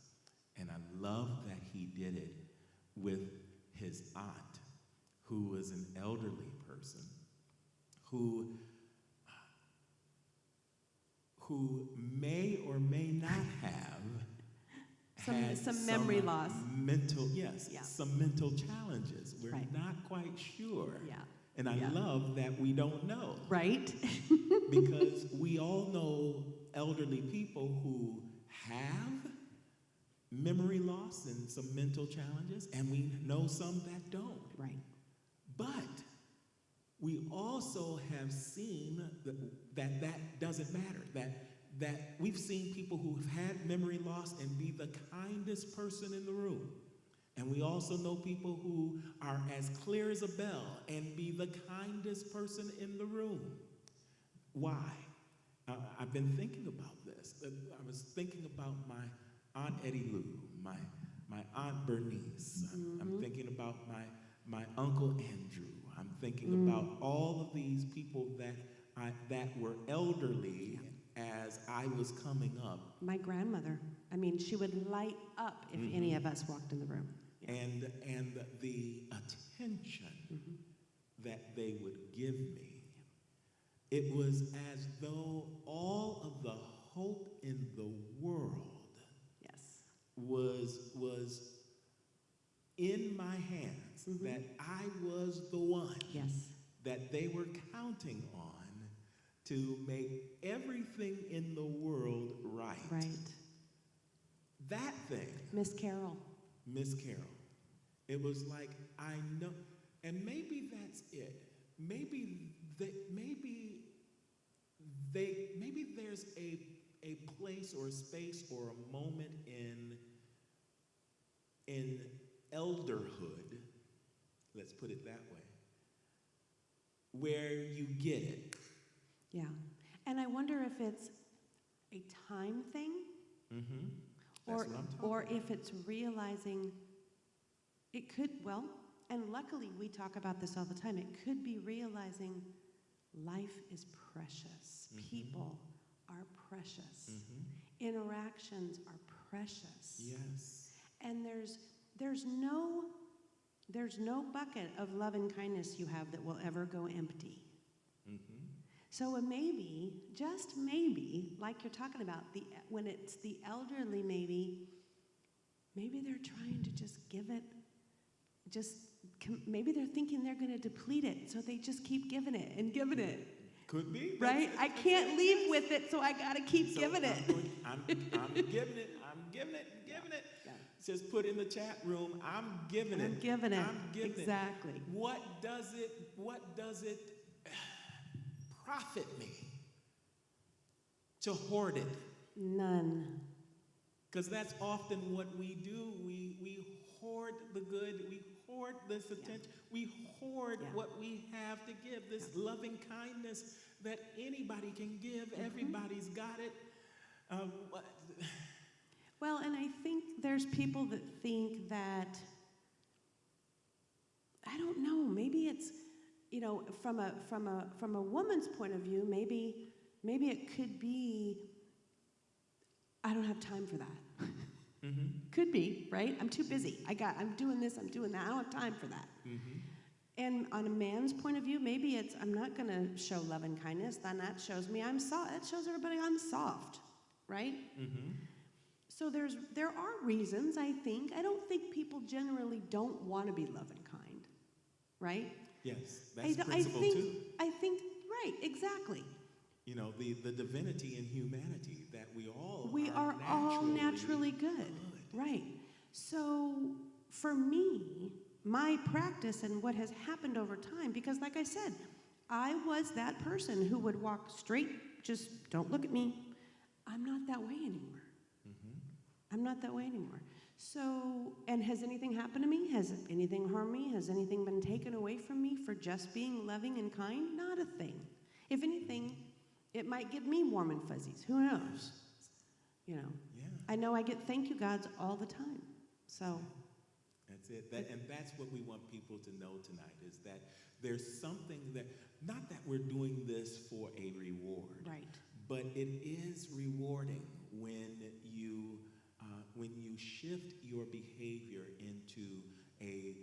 And I love that he did it with his aunt, who was an elderly person, who may or may not have had some memory loss. Some mental challenges. We're Right. not quite sure. Yeah. And I Yeah. love that we don't know. Right? Because we all know elderly people who have memory loss and some mental challenges, and we know some that don't. Right. But we also have seen that doesn't matter, that we've seen people who have had memory loss and be the kindest person in the room. And we also know people who are as clear as a bell and be the kindest person in the room. Why? I've been thinking about this. I was thinking about my Aunt Eddie Lou, my Aunt Bernice. I'm thinking about my Uncle Andrew. I'm thinking about all of these people that were elderly as I was coming up. My grandmother. I mean, she would light up if any of us walked in the room. Yeah. And the attention that they would give me, it was as though all of the hope in the world Yes. was in my hands, that I was the one Yes. that they were counting on to make everything in the world right. Right. That thing, Miss Carol. Miss Carol, it was like, I know, and maybe that's it. Maybe there's a place or a space or a moment in elderhood, let's put it that way, where you get it. Yeah. And I wonder if it's a time thing, or if it's realizing it could, well, and luckily we talk about this all the time, it could be realizing life is precious. People are precious. Interactions are precious. Yes. And there's no bucket of love and kindness you have that will ever go empty. So maybe, just maybe, like you're talking about, when it's the elderly, maybe they're trying to just give it, maybe they're thinking they're going to deplete it, so they just keep giving it and giving it. Could be. Right? I can't leave with it, so I got to keep giving it. I'm giving it. Yeah. Just put in the chat room, I'm giving it. I'm giving it. I'm giving Exactly. it. What does it profit me to hoard it? None. Because that's often what we do. We hoard the good. We hoard this attention. We hoard what we have to give, this loving kindness that anybody can give. Everybody's got it. Well, and I think there's people that think that, I don't know, maybe it's, from a woman's point of view, maybe it could be, I don't have time for that. Could be, right? I'm too busy. I'm doing this, I'm doing that. I don't have time for that. And on a man's point of view, maybe it's, I'm not going to show love and kindness. Then that shows me I'm soft. That shows everybody I'm soft, right? So there are reasons, I think. I don't think people generally don't want to be love and kind, right? Yes, that's principle too. I think, right, exactly. The divinity and humanity that we are all naturally good. Right. So for me, my practice and what has happened over time, because like I said, I was that person who would walk straight, just don't look at me. I'm not that way anymore. I'm not that way anymore. So, and has anything happened to me? Has anything harmed me? Has anything been taken away from me for just being loving and kind? Not a thing. If anything, it might give me warm and fuzzies. Who knows? You know. Yeah. I know I get thank you gods all the time. So. That's it. And that's what we want people to know tonight, is that there's something that, not that we're doing this for a reward. Right. But it is rewarding when you shift your behavior into a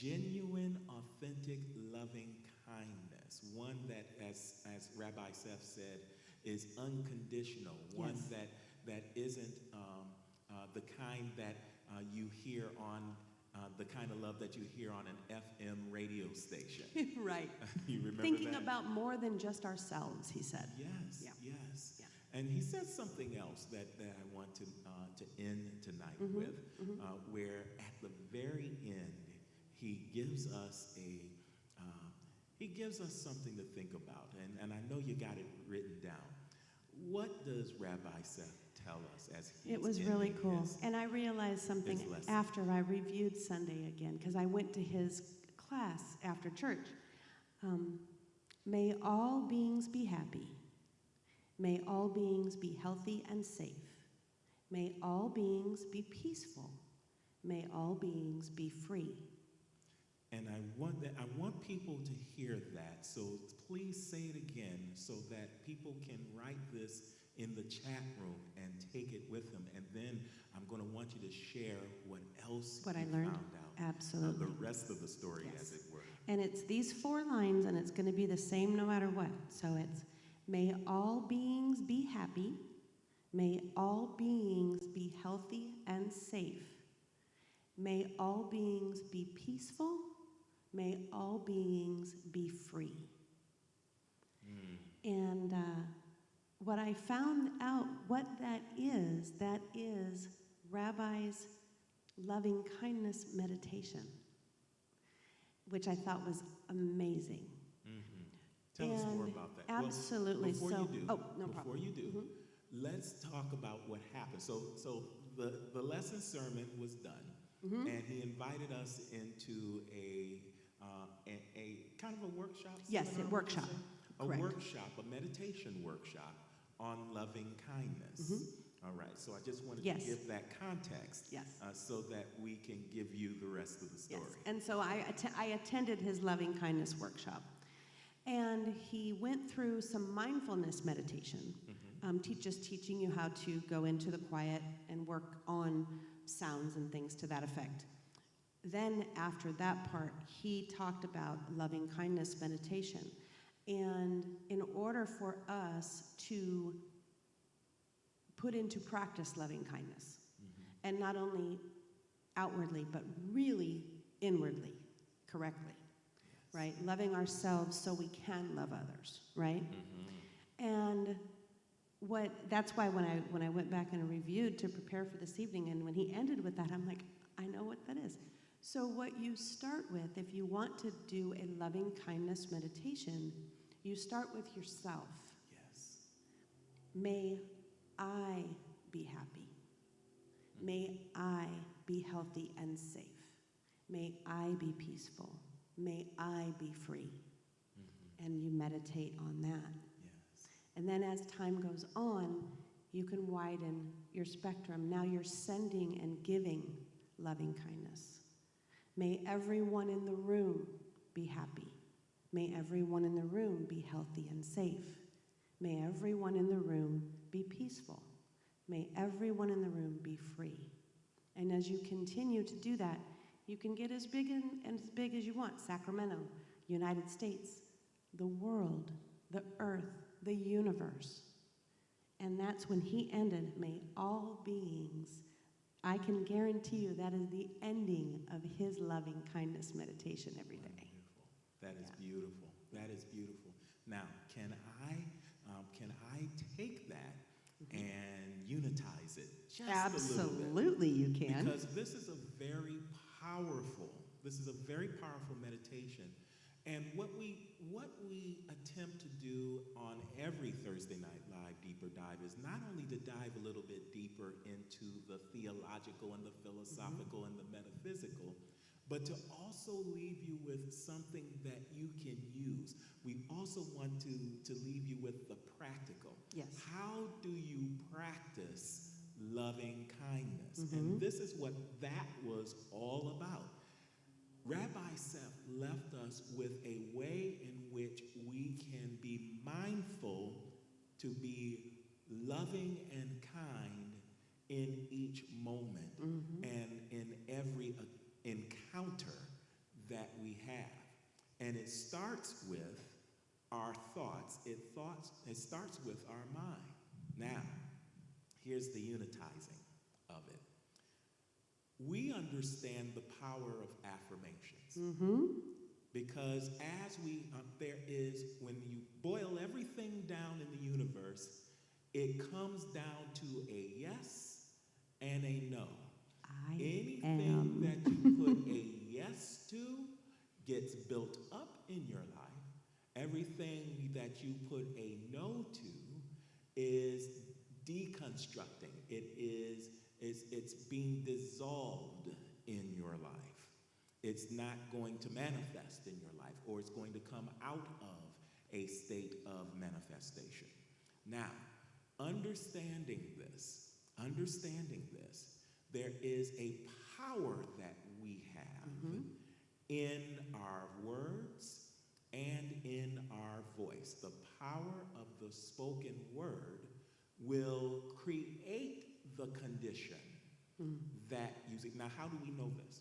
genuine, authentic, loving kindness, one that, as Rabbi Seth said, is unconditional, one that isn't the kind that you hear on the kind of love that you hear on an FM radio station. Right. You remember Thinking that? about more than just ourselves, he said. Yes, Yeah. yes. Yeah. And he said something else that I want to end tonight with, where at the very end he gives us something to think about, and I know you got it written down. What does Rabbi Seth tell us as he's It was really ending cool. his- And I realized something his lesson? after I reviewed Sunday again, because I went to his class after church. May all beings be happy. May all beings be healthy and safe. May all beings be peaceful. May all beings be free. And I want people to hear that, so please say it again so that people can write this in the chat room and take it with them. And then I'm going to want you to share what else What you I learned? found out. Absolutely. The rest of the story, Yes. as it were. And it's these 4 lines, and it's going to be the same no matter what. So it's, may all beings be happy. May all beings be healthy and safe. May all beings be peaceful. May all beings be free. And what I found out what that is Rabbi's loving kindness meditation, which I thought was amazing. Tell us more And about that. absolutely. Well, before So- you do, oh, no problem. before you do, let's talk about what happened. So the lesson sermon was done, and he invited us into a kind of a workshop. Yes, seminar, a workshop. would you say? A Correct. workshop, a meditation workshop on loving kindness. All right. So I just wanted Yes. to give that context, Yes. so that we can give you the rest of the story. Yes. And so I attended his loving kindness workshop. And he went through some mindfulness meditation, just teaching you how to go into the quiet and work on sounds and things to that effect. Then after that part, he talked about loving kindness meditation. And in order for us to put into practice loving kindness, and not only outwardly, but really inwardly, correctly, right? Loving ourselves so we can love others, right? And that's why when I went back and reviewed to prepare for this evening, and when he ended with that, I'm like, I know what that is. So what you start with, if you want to do a loving kindness meditation, you start with yourself. Yes. May I be happy. May I be healthy and safe. May I be peaceful. May I be free. And you meditate on that. Yes. And then as time goes on, you can widen your spectrum. Now you're sending and giving loving kindness. May everyone in the room be happy. May everyone in the room be healthy and safe. May everyone in the room be peaceful. May everyone in the room be free. And as you continue to do that, you can get as big and as big as you want. Sacramento, United States, the world, the earth, the universe. And that's when he ended, may all beings. I can guarantee you that is the ending of his loving kindness meditation every day. Wonderful. That is beautiful. That is beautiful. Now, can I take that and unitize it just a little bit? Absolutely, you can. Because this is a very powerful meditation. And what we attempt to do on every Thursday Night Live Deeper Dive is not only to dive a little bit deeper into the theological and the philosophical and the metaphysical, but to also leave you with something that you can use. We also want to leave you with the practical. Yes. How do you practice loving kindness? And this is what that was all about. Rabbi Seth left us with a way in which we can be mindful to be loving and kind in each moment and in every encounter that we have. And it starts with our thoughts. It starts with our mind. Now, here's the unitizing of it. We understand the power of affirmations. Because as when you boil everything down in the universe, it comes down to a yes and a no. Anything that you put a yes to gets built up in your life. Everything that you put a no to is deconstructing. It's being dissolved in your life. It's not going to manifest in your life, or it's going to come out of a state of manifestation. Now, understanding this, there is a power that we have in our words and in our voice. The power of the spoken word will create the condition that you see. Now, how do we know this?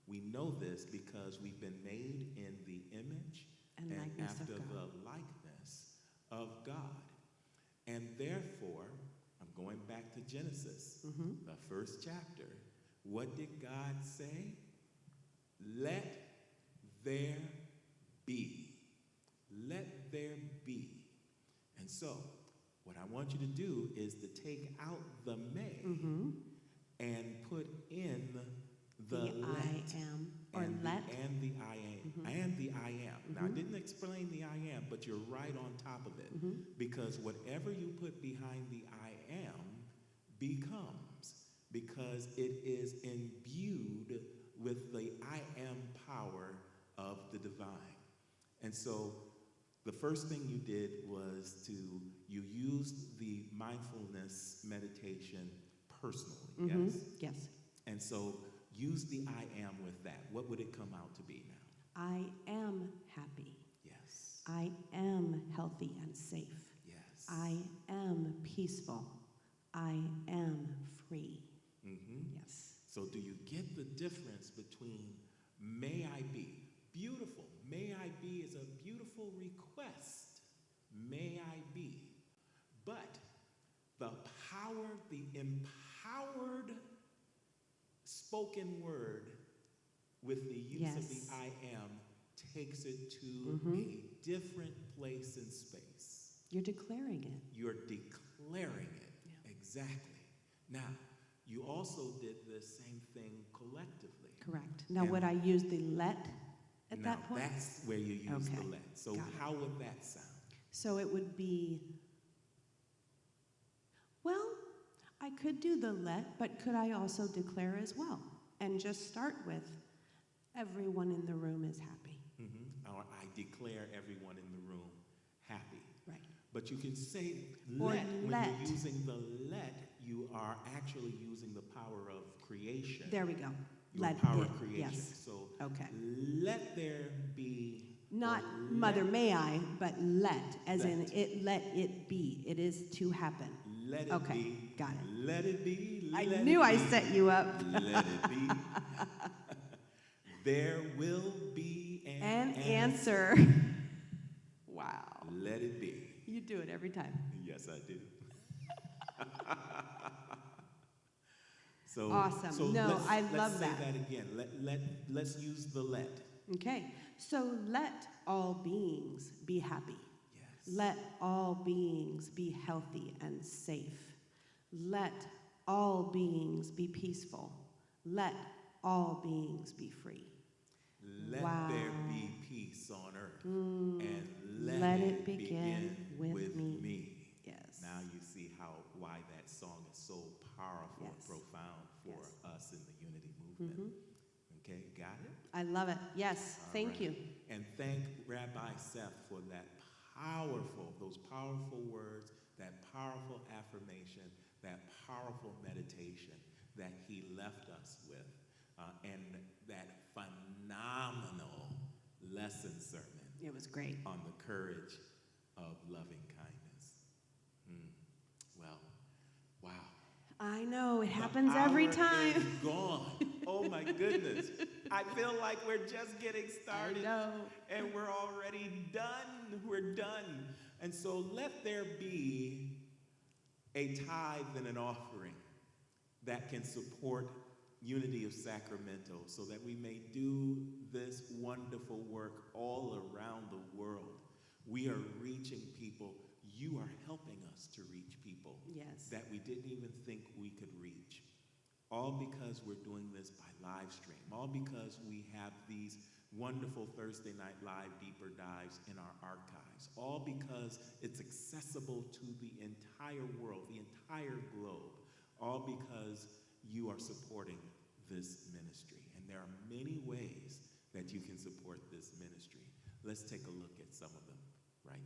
We know this because we've been made in the image and after the likeness of God. And therefore, I'm going back to Genesis, the first chapter. What did God say? Let there be. Let there be. And so, what I want you to do is to take out the may and put in the let. I am, or and let. And the I am. And the I am. Now, I didn't explain the I am, but you're right on top of it. Because whatever you put behind the I am becomes, because it is imbued with the I am power of the divine. And so the first thing you did was you used the mindfulness meditation personally, yes? Yes. And so use the I am with that. What would it come out to be now? I am happy. Yes. I am healthy and safe. Yes. I am peaceful. I am free. Yes. So do you get the difference between may I be? Beautiful. May I be is a beautiful request. May I be. But the power, the empowered spoken word with the use of the I am takes it to a different place in space. You're declaring it. You're declaring it. Yeah. Exactly. Now, you also did the same thing collectively. Correct. Now, would I use the let at Now, that point? that's where you use Okay. the let. So Got it. how would that sound? So it would be, well, I could do the let, but could I also declare as well? And just start with, everyone in the room is happy. Or I declare everyone in the room happy. Right. But you can say Or let. When let. you're using the let, you are actually using the power of creation. There we go. Your Let power it. of creation. Yes. So Okay. let there be. Not or mother let- may I, but let, as in Let. it, let it be. It is to happen. Let it Okay, be. got it. Let it be. I let knew it I be, set you up. Let it be. There will be An answer. Wow. Let it be. You do it every time. Yes, I do. So Awesome. So No, let's, I let's love say that. that again. Let's use the let. Okay. So let all beings be happy. Yes. Let all beings be healthy and safe. Let all beings be peaceful. Let all beings be free. Let Wow. there be peace on earth, and Let it begin with me. Yes. Now you see why that song is so powerful and profound for us in the unity movement. Okay, got it? I love it. Yes, thank you. And thank Rabbi Seth for those powerful words, that powerful affirmation, that powerful meditation that he left us with, and that phenomenal lesson sermon. It was great. On the courage of loving kindness. Well, wow. I know, it happens every time. The hour is gone. Oh my goodness. I feel like we're just getting started. I know. And we're already done. We're done. And so let there be a tithe and an offering that can support Unity of Sacramento so that we may do this wonderful work all around the world. We are reaching people. You are helping us to reach people that we didn't even think we could reach. All because we're doing this by live stream. All because we have these wonderful Thursday Night Live Deeper Dives in our archives. All because it's accessible to the entire world, the entire globe. All because you are supporting this ministry. And there are many ways that you can support this ministry. Let's take a look at some of them right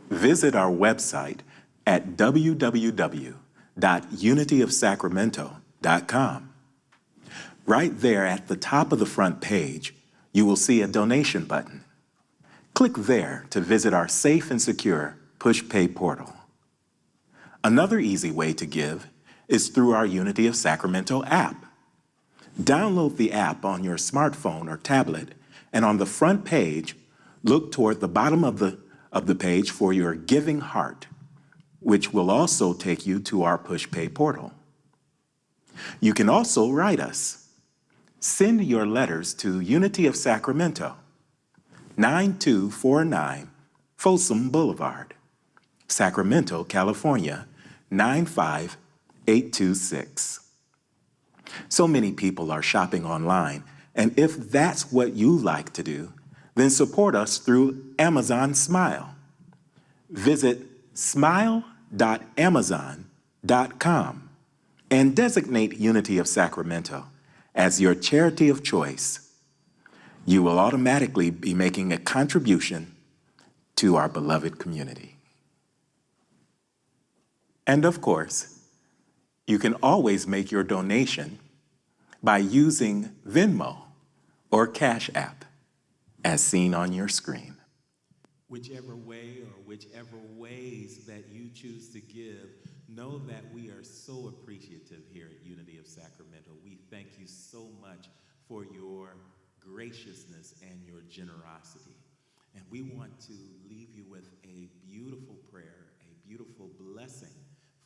now. Visit our website at www.unityofsacramento.com. Right there at the top of the front page, you will see a donation button. Click there to visit our safe and secure PushPay portal. Another easy way to give is through our Unity of Sacramento app. Download the app on your smartphone or tablet, and on the front page, look toward the bottom of the page for your giving heart, which will also take you to our PushPay portal. You can also write us. Send your letters to Unity of Sacramento, 9249 Folsom Boulevard, Sacramento, California, 95826. So many people are shopping online, and if that's what you like to do, then support us through Amazon Smile. Visit smile.amazon.com and designate Unity of Sacramento as your charity of choice. You will automatically be making a contribution to our beloved community. And of course, you can always make your donation by using Venmo or Cash App, as seen on your screen. Whichever way or whichever ways that you choose to give, know that we are so appreciative here at Unity of Sacramento. We thank you so much for your graciousness and your generosity. And we want to leave you with a beautiful prayer, a beautiful blessing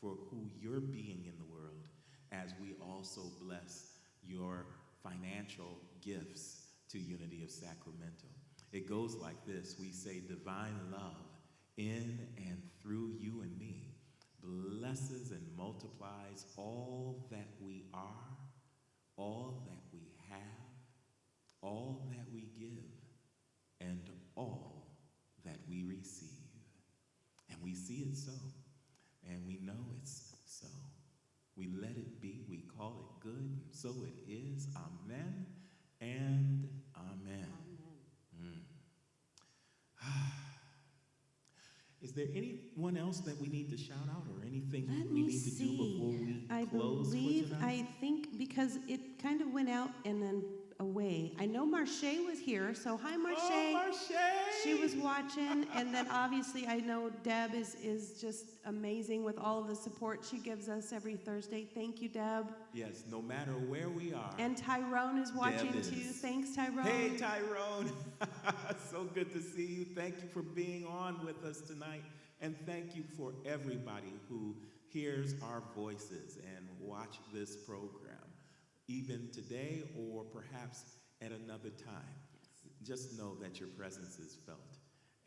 for who you're being in the world, as we also bless your financial gifts to Unity of Sacramento. It goes like this. We say, divine love in and through you and me blesses and multiplies all that we are, all that we have, all that we give, and all that we receive. And we see it so, and we know it's so. We let it be, we call it good, and so it is. Amen and amen. Is there anyone else that we need to shout out, or anything we need to do before we close for tonight? I think because it kind of went out and then away. I know Marche was here, so hi Marche. Oh, Marche! She was watching, and then obviously I know Deb is just amazing with all of the support she gives us every Thursday. Thank you, Deb. Yes, no matter where we are. And Tyrone is watching too. Thanks, Tyrone. Hey, Tyrone. So good to see you. Thank you for being on with us tonight. And thank you for everybody who hears our voices and watch this program, even today or perhaps at another time. Just know that your presence is felt,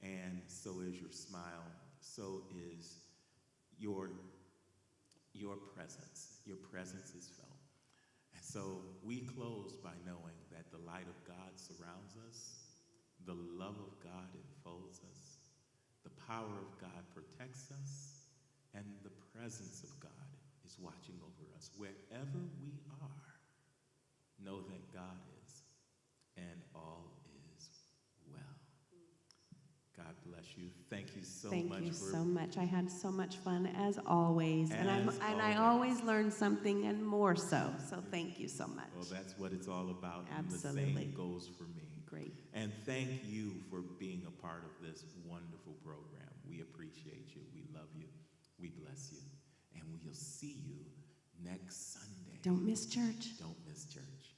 and so is your smile, so is your presence. Your presence is felt. And So we close by knowing that the light of God surrounds us, the love of God enfolds us, the power of God protects us, and the presence of God is watching over us. Wherever we are, know that God is, and all is well. God bless you. Thank you so much. Thank you so much. I had so much fun as always, and I always learn something and more so. So thank you so much. Well, that's what it's all about. Absolutely. And the same goes for me. Great. And thank you for being a part of this wonderful program. We appreciate you. We love you. We bless you. And we'll see you next Sunday. Don't miss church. Don't miss church.